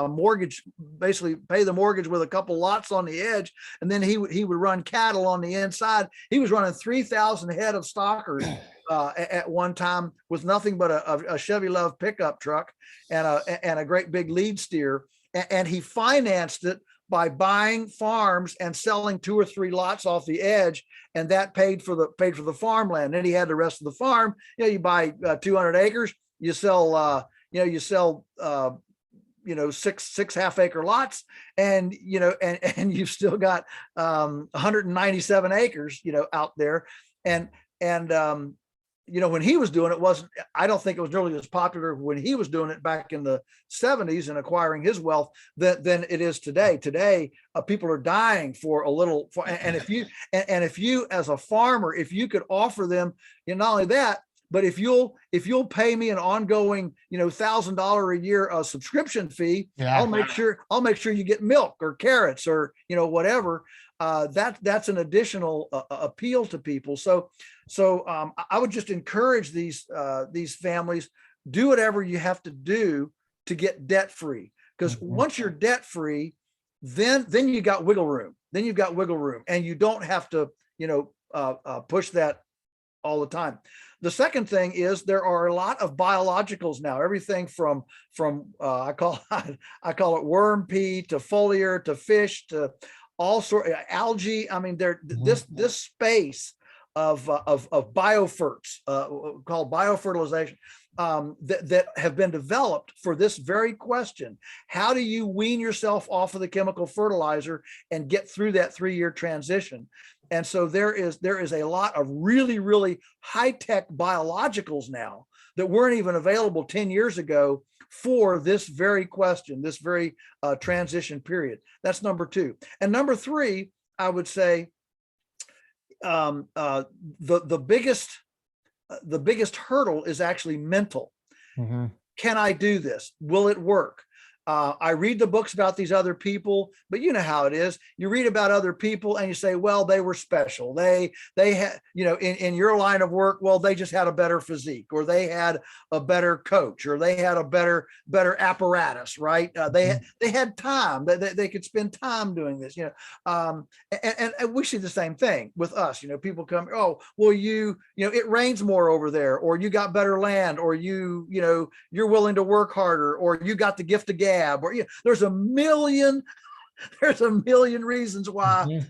S2: mortgage, basically pay the mortgage with a couple lots on the edge, and then he would run cattle on the inside. He was running 3,000 head of stockers at one time with nothing but a Chevy Love pickup truck and a great big lead steer, and he financed it by buying farms and selling 2 or 3 lots off the edge, and that paid for the farmland. Then he had the rest of the farm. You buy 200 acres. You sell, 6 half-acre lots, and you've still got 197 acres, out there. And when he was doing it, I don't think it was nearly as popular when he was doing it back in the 70s and acquiring his wealth than it is today. Today, people are dying for a little, and if you as a farmer, if you could offer them, not only that, but if you'll pay me an ongoing, $1,000 a year subscription fee, yeah, I'll make sure you get milk or carrots or whatever. That's an additional appeal to people. So I would just encourage these families, do whatever you have to do to get debt free. Because mm-hmm. once you're debt free, then you got wiggle room. Then you've got wiggle room, and you don't have to push that all the time. The second thing is there are a lot of biologicals now. Everything from I call it worm pea to foliar to fish to all sort of algae. I mean, this space of bioferts called biofertilization that have been developed for this very question. How do you wean yourself off of the chemical fertilizer and get through that 3-year transition? And so there is a lot of really, really high-tech biologicals now that weren't even available 10 years ago for this very question, this very transition period. That's number 2. And number 3, I would say the biggest hurdle is actually mental. Mm-hmm. Can I do this? Will it work? I read the books about these other people, but you know how it is. You read about other people and you say, well, they were special. They had, in your line of work, well, they just had a better physique, or they had a better coach, or they had a better apparatus, right? They had time. They could spend time doing this, and we see the same thing with us. People come, oh, well, it rains more over there, or you got better land, or you're willing to work harder, or you got the gift of gab. Or there's a million reasons why mm-hmm.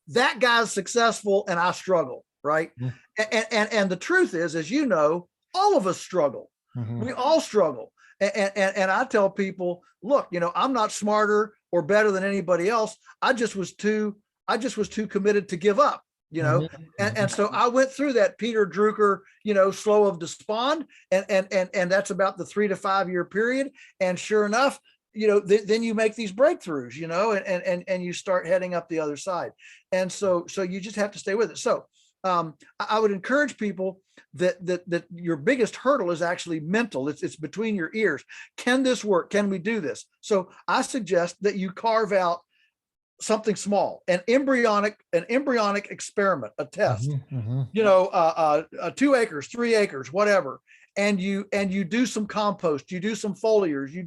S2: that guy's successful and I struggle, right? Mm-hmm. And the truth is, as you know, all of us struggle. Mm-hmm. We all struggle. And I tell people, look, I'm not smarter or better than anybody else. I just was too committed to give up. Mm-hmm. And so I went through that Peter Drucker, slow of despond, and that's about the 3 to 5 year period. And sure enough, then you make these breakthroughs, and you start heading up the other side. And so you just have to stay with it. So I would encourage people that your biggest hurdle is actually mental. It's between your ears. Can this work? Can we do this? So I suggest that you carve out something small, an embryonic experiment, a test,
S1: Mhm, mhm.
S2: 2 acres, 3 acres, whatever. And you do some compost, you do some foliars, you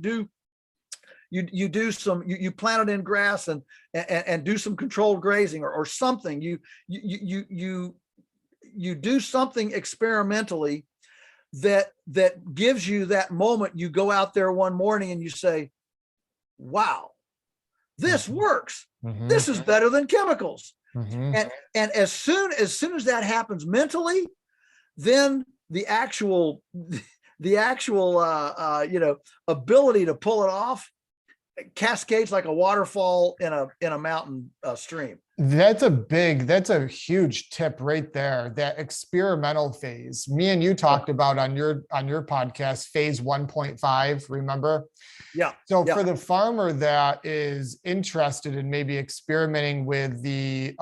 S2: plant it in grass and do some controlled grazing or something. You do something experimentally that gives you that moment. You go out there one morning and you say, wow, this works. This is better than chemicals.
S1: Mhm.
S2: And as soon as that happens mentally, then the actual ability to pull it off cascades like a waterfall in a mountain stream.
S1: That's a huge tip right there. That experimental phase. Me and you talked about on your podcast, phase 1.5, remember?
S2: Yeah.
S1: So for the farmer that is interested in maybe experimenting with the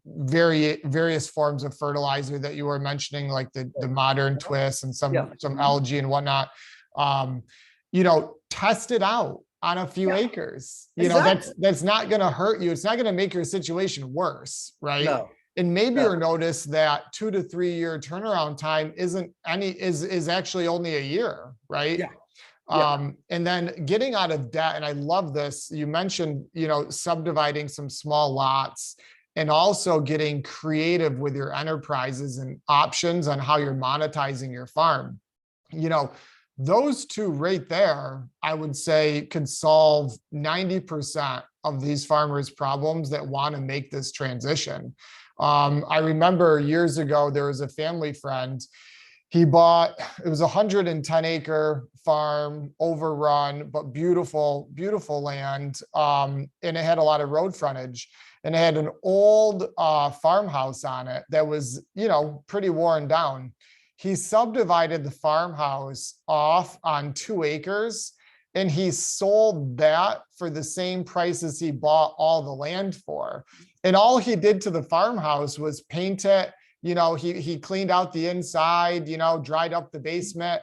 S1: various forms of fertilizer that you were mentioning, like the modern twist and some algae and whatnot, test it out on a few acres. That's not going to hurt you. It's not going to make your situation worse, right?
S2: No.
S1: And maybe you'll notice that 2 to 3 year turnaround time is actually only a year, right? And then getting out of debt. And I love this. You mentioned, subdividing some small lots and also getting creative with your enterprises and options on how you're monetizing your farm. Those two right there, I would say, could solve 90% of these farmers' problems that want to make this transition. I remember years ago, there was a family friend. He bought, it was a 110-acre farm, overrun, but beautiful, beautiful land. And it had a lot of road frontage. And it had an old farmhouse on it that was, pretty worn down. He subdivided the farmhouse off on 2 acres, and he sold that for the same price as he bought all the land for. And all he did to the farmhouse was paint it. He cleaned out the inside, dried up the basement,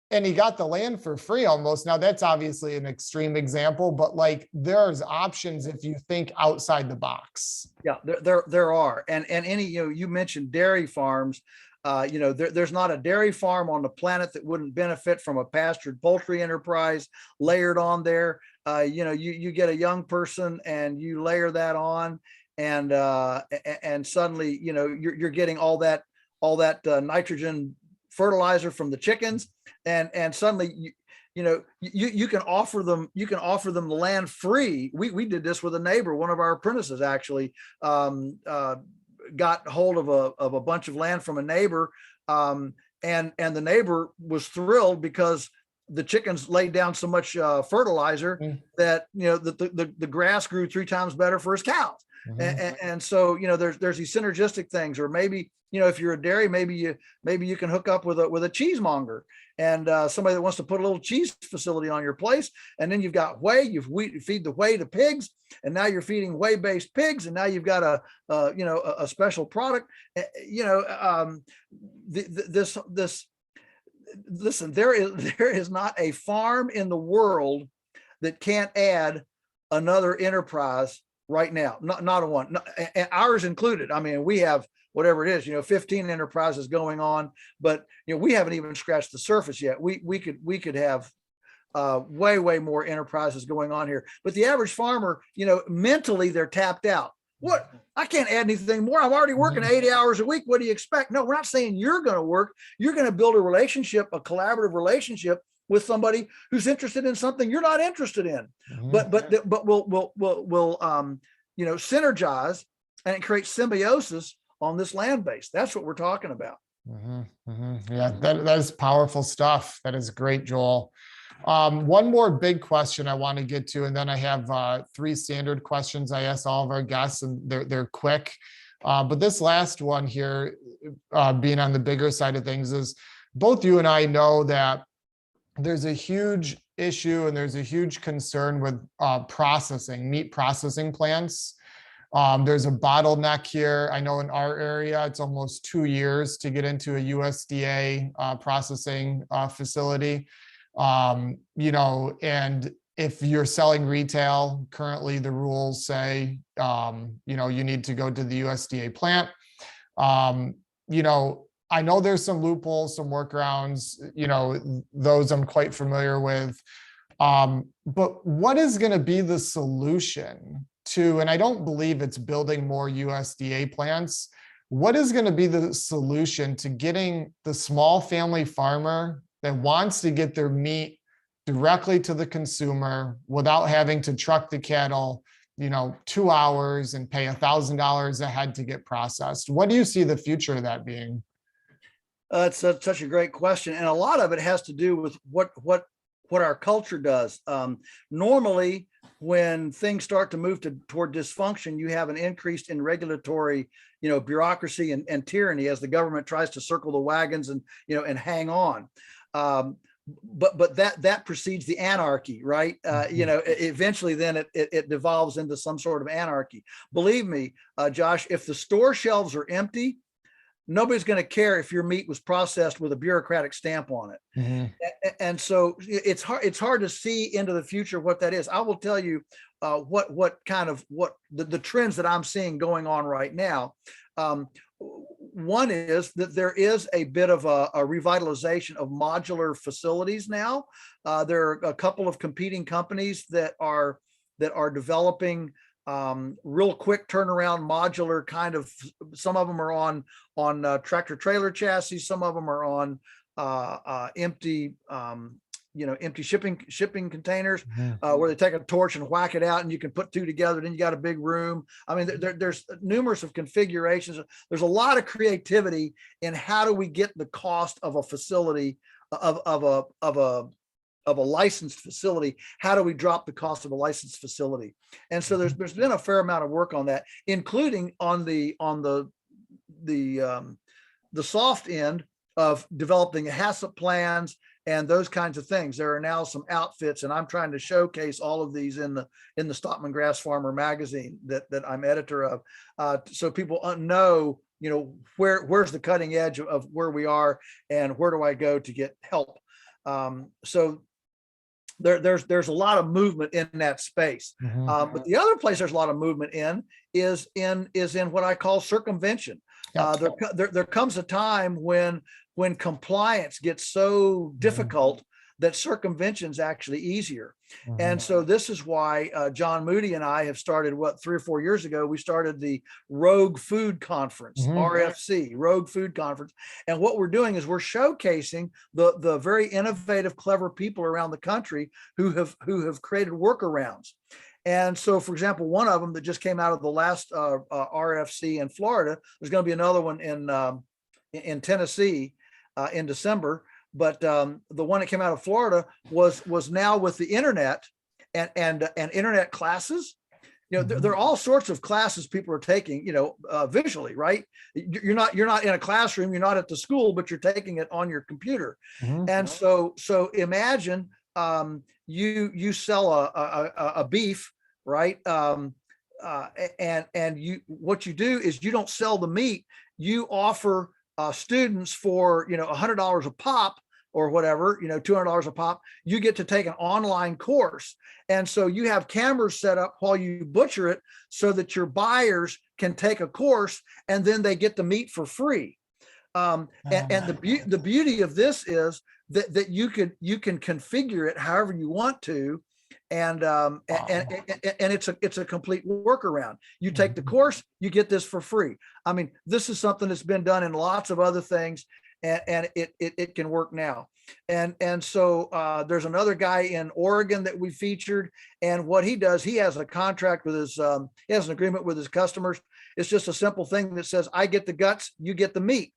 S1: and he got the land for free almost. Now that's obviously an extreme example, but there's options if you think outside the box.
S2: Yeah, there are. And any, you mentioned dairy farms. There's not a dairy farm on the planet that wouldn't benefit from a pastured poultry enterprise layered on there. You get a young person and you layer that on, and suddenly, you're getting all that nitrogen fertilizer from the chickens, and suddenly you can offer them the land free. We did this with a neighbor. One of our apprentices actually got hold of a bunch of land from a neighbor, and the neighbor was thrilled because the chickens laid down so much fertilizer that the grass grew 3 times better for his cows. And so there's these synergistic things. Or maybe if you're a dairy, maybe you can hook up with a cheesemonger and somebody that wants to put a little cheese facility on your place. And then you've got whey. You feed the whey to pigs, and now you're feeding whey-based pigs, and now you've got a special product. Listen, there is not a farm in the world that can't add another enterprise right now. Not a one, ours included. I mean, we have whatever it is, 15 enterprises going on, but we haven't even scratched the surface yet. We could have way more enterprises going on here. But the average farmer, mentally they're tapped out. What? I can't add anything more. I'm already working 80 hours a week. What do you expect? No, we're not saying you're going to work. You're going to build a relationship, a collaborative relationship with somebody who's interested in something you're not interested in. But we'll synergize and create symbiosis on this land base. That's what we're talking about.
S1: Yeah, that is powerful stuff. That is great, Joel. One more big question I want to get to, and then I have 3 standard questions I ask all of our guests, and they're quick. But this last one here, being on the bigger side of things, is both you and I know that there's a huge issue and there's a huge concern with meat processing plants. There's a bottleneck here. I know in our area, it's almost 2 years to get into a USDA processing facility. And if you're selling retail, currently the rules say, you need to go to the USDA plant. I know there's some loopholes, some workarounds, those I'm quite familiar with. But what is going to be the solution to, and I don't believe it's building more USDA plants. What is going to be the solution to getting the small family farmer that wants to get their meat directly to the consumer without having to truck the cattle, 2 hours and pay $1,000 a head to get processed? What do you see the future of that being?
S2: It's such a great question, and a lot of it has to do with what our culture does. Normally, when things start to move toward dysfunction, you have an increase in regulatory, bureaucracy and tyranny as the government tries to circle the wagons and hang on. But that precedes the anarchy, right? Eventually then it devolves into some sort of anarchy. Believe me, Josh, if the store shelves are empty, nobody's going to care if your meat was processed with a bureaucratic stamp on it. Mm-hmm. And so it's hard to see into the future what that is. I will tell you what the trends that I'm seeing going on right now. One is that there is a bit of a revitalization of modular facilities now. There are a couple of competing companies that are developing real quick turnaround modular kind of. Some of them are on tractor trailer chassis. Some of them are on empty shipping containers, where they take a torch and whack it out and you can put two together, then you got a big room. I mean, there's numerous of configurations. There's a lot of creativity in how do we get the cost of a facility of a licensed facility. How do we drop the cost of a licensed facility? And so there's been a fair amount of work on that, including on the soft end of developing HACCP plans and those kinds of things. There are now some outfits, and I'm trying to showcase all of these in the Stockman Grass Farmer magazine that I'm editor of, so people know, where's the cutting edge of where we are and where do I go to get help. So there's a lot of movement in that space. But the other place there's a lot of movement is in what I call circumvention. There comes a time when compliance gets so difficult that circumvention is actually easier. And so this is why John Moody and I have started, 3 or 4 years ago, we started the Rogue Food Conference, RFC, Rogue Food Conference. And what we're doing is we're showcasing the very innovative, clever people around the country who have created workarounds. And so, for example, one of them that just came out of the last RFC in Florida, there's going to be another one in Tennessee in December. But the one that came out of Florida was now with the internet and internet classes. There are all sorts of classes people are taking, visually, right? You're not in a classroom, you're not at the school, but you're taking it on your computer. And so imagine you sell a beef, right? And what you do is you don't sell the meat, you offer students for $100 a pop or whatever, $200 a pop, you get to take an online course. And so you have cameras set up while you butcher it so that your buyers can take a course and then they get the meat for free. And the beauty of this is that you can configure it however you want to. And it's a complete workaround. You take the course, you get this for free. I mean, this is something that's been done in lots of other things, and it can work now. And so there's another guy in Oregon that we featured, and what he does, he has a contract with his, he has an agreement with his customers. It's just a simple thing that says, I get the guts, you get the meat.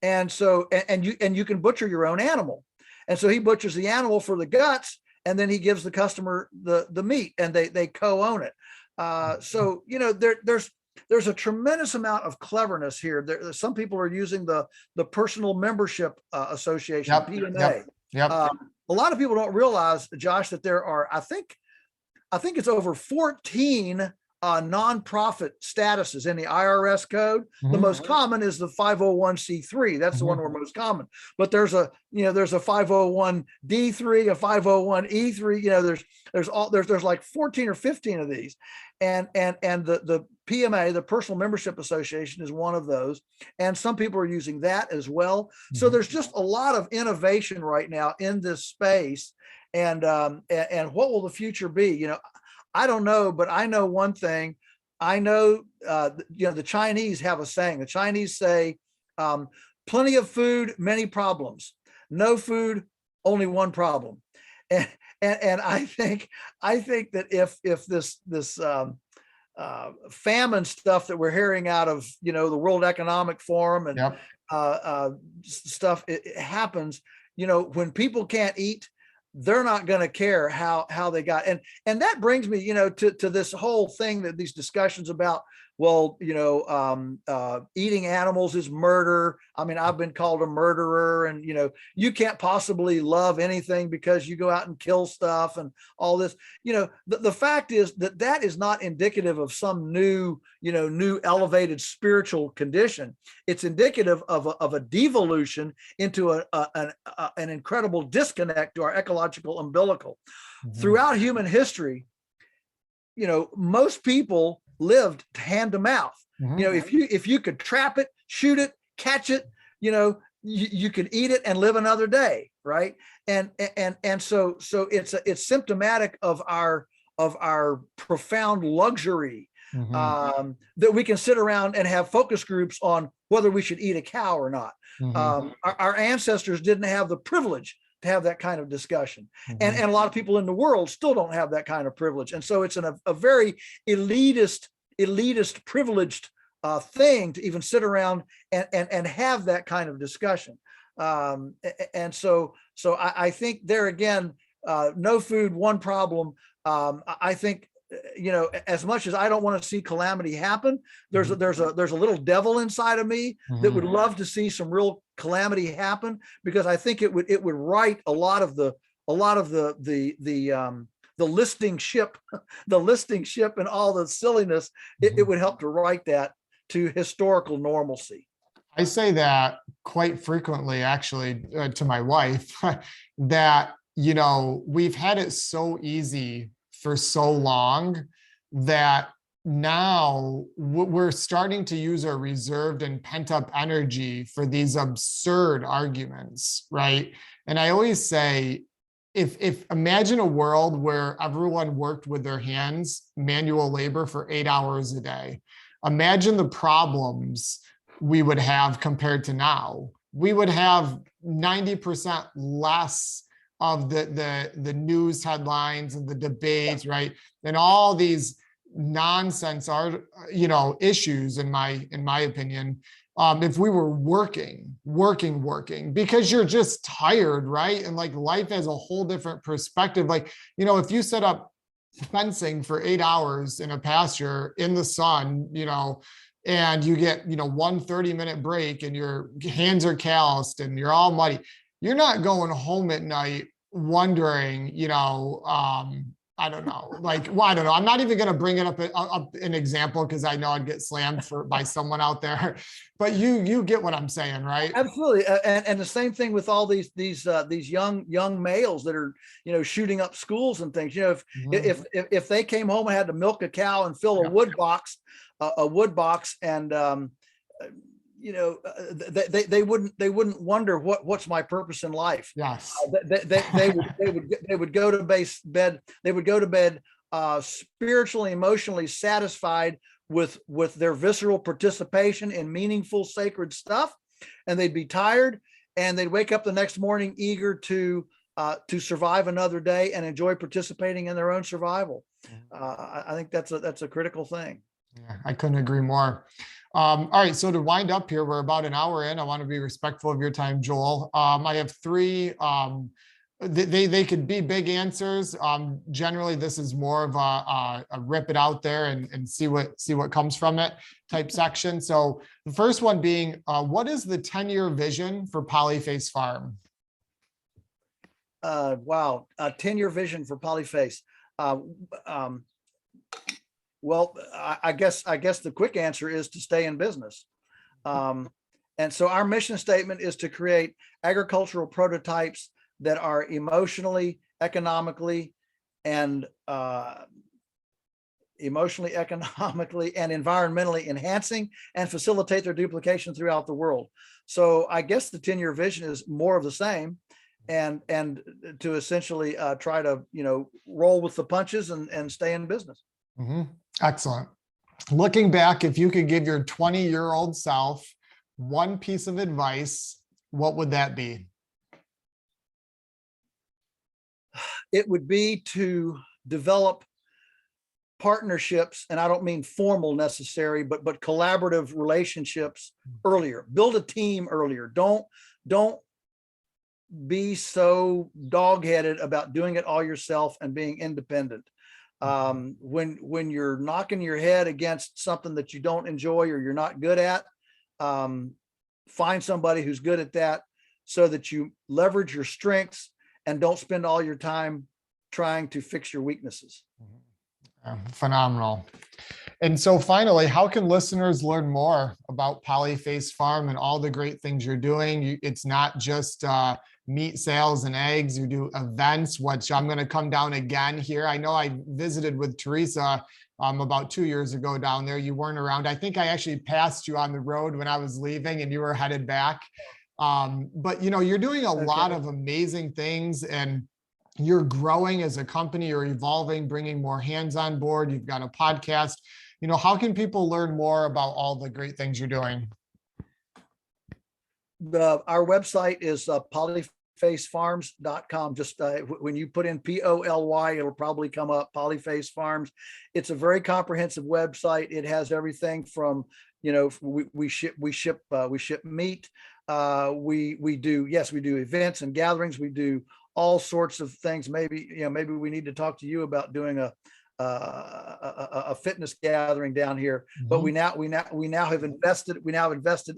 S2: And so, and you can butcher your own animal. And so he butchers the animal for the guts, and then he gives the customer the meat, and they co-own it. So there's a tremendous amount of cleverness here. Some people are using the Personal Membership Association, PMA. A lot of people don't realize, Josh, that there are, I think it's over 14 nonprofit statuses in the IRS code. The most common is the 501c3. That's the one we're most common. But there's a 501d3, a 501e3. There's like 14 or 15 of these, and the PMA, the Personal Membership Association, is one of those, and some people are using that as well. So there's just a lot of innovation right now in this space, and what will the future be? I don't know, but I know one thing. I know, the Chinese have a saying. The Chinese say, plenty of food, many problems. No food, only one problem. And I think that if this famine stuff that we're hearing out of, the World Economic Forum and stuff, it happens, when people can't eat, they're not going to care how they got. And that brings me, to this whole thing, that these discussions about, eating animals is murder. I mean, I've been called a murderer, and, you can't possibly love anything because you go out and kill stuff and all this. The fact is that is not indicative of some new elevated spiritual condition. It's indicative of a devolution into an incredible disconnect to our ecological umbilical. Throughout human history, most people lived hand to mouth. If you could trap it, shoot it, catch it, you could eat it and live another day, right? And so it's symptomatic of our profound luxury, that we can sit around and have focus groups on whether we should eat a cow or not. Our ancestors didn't have the privilege to have that kind of discussion. And a lot of people in the world still don't have that kind of privilege. And so it's a very elitist privileged thing to even sit around and have that kind of discussion. And so I think there again, no food, one problem. I think, as much as I don't want to see calamity happen, there's a little devil inside of me that would love to see some real calamity happen, because I think it would right a lot of the listing ship, and all the silliness. It would help to right that to historical normalcy.
S1: I say that quite frequently, actually, to my wife, that, we've had it so easy for so long that now we're starting to use our reserved and pent up energy for these absurd arguments, right? And I always say, if imagine a world where everyone worked with their hands, manual labor, for 8 hours a day. Imagine the problems we would have compared to now. We would have 90% less of the news headlines and the debates, right? And all these nonsense are, issues, in my opinion, if we were working, because you're just tired, right? And like life has a whole different perspective. Like, if you set up fencing for 8 hours in a pasture in the sun, and you get, 1 30-minute break and your hands are calloused and you're all muddy, you're not going home at night wondering, I don't know. I don't know. I'm not even going to bring it up an example, because I know I'd get slammed by someone out there. But you get what I'm saying, right?
S2: Absolutely. And the same thing with all these young males that are, shooting up schools and things. If they came home and had to milk a cow and fill a wood box, and they wouldn't wonder what's my purpose in life.
S1: Yes.
S2: They would go to bed. They would go to bed spiritually, emotionally satisfied with their visceral participation in meaningful, sacred stuff, and they'd be tired, and they'd wake up the next morning eager to survive another day and enjoy participating in their own survival. I think that's a critical thing.
S1: Yeah, I couldn't agree more. All right, so to wind up here, we're about an hour in. I want to be respectful of your time, Joel. I have three. They could be big answers. Generally, this is more of a rip it out there and see what comes from it type section. So the first one being, what is the 10-year vision for Polyface Farm?
S2: Wow, a 10-year vision for Polyface. Well, I guess the quick answer is to stay in business. And so our mission statement is to create agricultural prototypes that are emotionally, economically, and environmentally enhancing and facilitate their duplication throughout the world. So I guess the 10-year vision is more of the same, and to essentially try to, roll with the punches and stay in business.
S1: Mm-hmm. Excellent. Looking back, if you could give your 20-year-old self one piece of advice, what would that be?
S2: It would be to develop partnerships, and I don't mean formal necessary, but collaborative relationships earlier. Build a team earlier. Don't be so dog-headed about doing it all yourself and being independent. When you're knocking your head against something that you don't enjoy or you're not good at, find somebody who's good at that so that you leverage your strengths and don't spend all your time trying to fix your weaknesses.
S1: Phenomenal. And so finally, how can listeners learn more about Polyface Farm and all the great things you're doing? It's not just meat sales and eggs. You do events, which I'm going to come down again here. I know I visited with Teresa about 2 years ago down there. You weren't around. I think I actually passed you on the road when I was leaving and you were headed back. But you're doing a lot of amazing things, and you're growing as a company, you're evolving, bringing more hands on board. You've got a podcast. How can people learn more about all the great things you're doing?
S2: Our website is polyfacefarms.com. Just when you put in POLY, it'll probably come up, Polyface Farms. It's a very comprehensive website. It has everything from, we ship meat. We do events and gatherings. We do all sorts of things. Maybe we need to talk to you about doing a fitness gathering down here. Mm-hmm. But we now have invested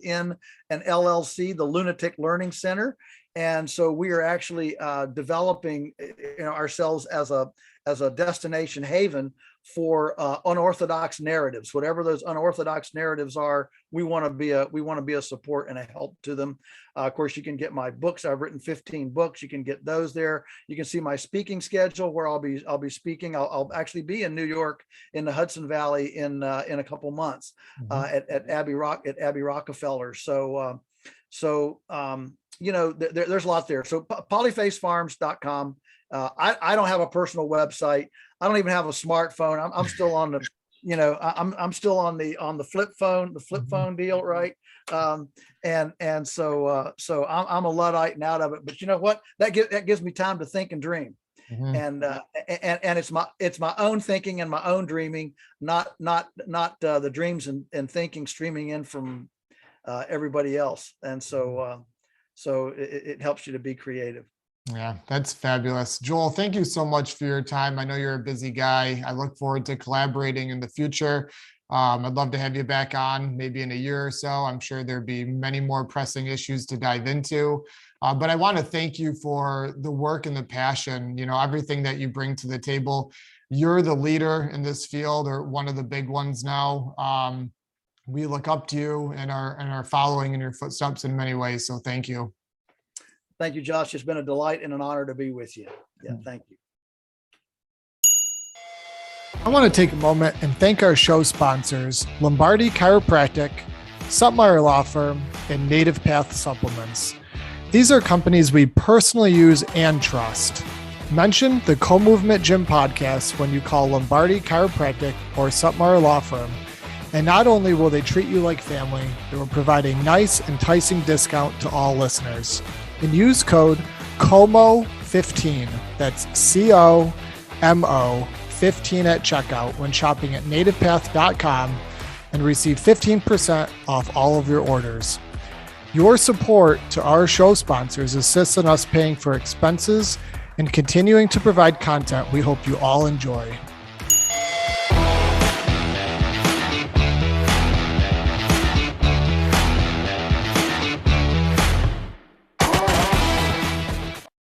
S2: in an LLC, the Lunatic Learning Center. And so we are actually developing ourselves as a destination haven for unorthodox narratives. Whatever those unorthodox narratives are, we want to be a support and a help to them. Of course, you can get my books. I've written 15 books. You can get those there. You can see my speaking schedule where I'll be speaking. I'll actually be in New York in the Hudson Valley in a couple months at Abbey Rockefeller. So there's a lot there. So polyfacefarms.com. I don't have a personal website. I don't even have a smartphone. I'm still on the, I'm still on the flip phone deal, right? So I'm a Luddite and out of it. But you know what? That gives me time to think and dream. Mm-hmm. And it's my own thinking and my own dreaming, not the dreams and thinking streaming in from everybody else. And so it helps you to be creative.
S1: Yeah, that's fabulous. Joel, thank you so much for your time. I know you're a busy guy. I look forward to collaborating in the future. I'd love to have you back on maybe in a year or so. I'm sure there'd be many more pressing issues to dive into. But I want to thank you for the work and the passion, everything that you bring to the table. You're the leader in this field, or one of the big ones now. We look up to you and are following in your footsteps in many ways. So thank you.
S2: Thank you, Josh. It's been a delight and an honor to be with you. Yeah, thank you.
S1: I want to take a moment and thank our show sponsors, Lombardi Chiropractic, Sutmeyer Law Firm, and Native Path Supplements. These are companies we personally use and trust. Mention the Co-Movement Gym podcast when you call Lombardi Chiropractic or Sutmeyer Law Firm. And not only will they treat you like family, they will provide a nice, enticing discount to all listeners. And use code COMO15, that's COMO 15 at checkout when shopping at nativepath.com and receive 15% off all of your orders. Your support to our show sponsors assists in us paying for expenses and continuing to provide content we hope you all enjoy.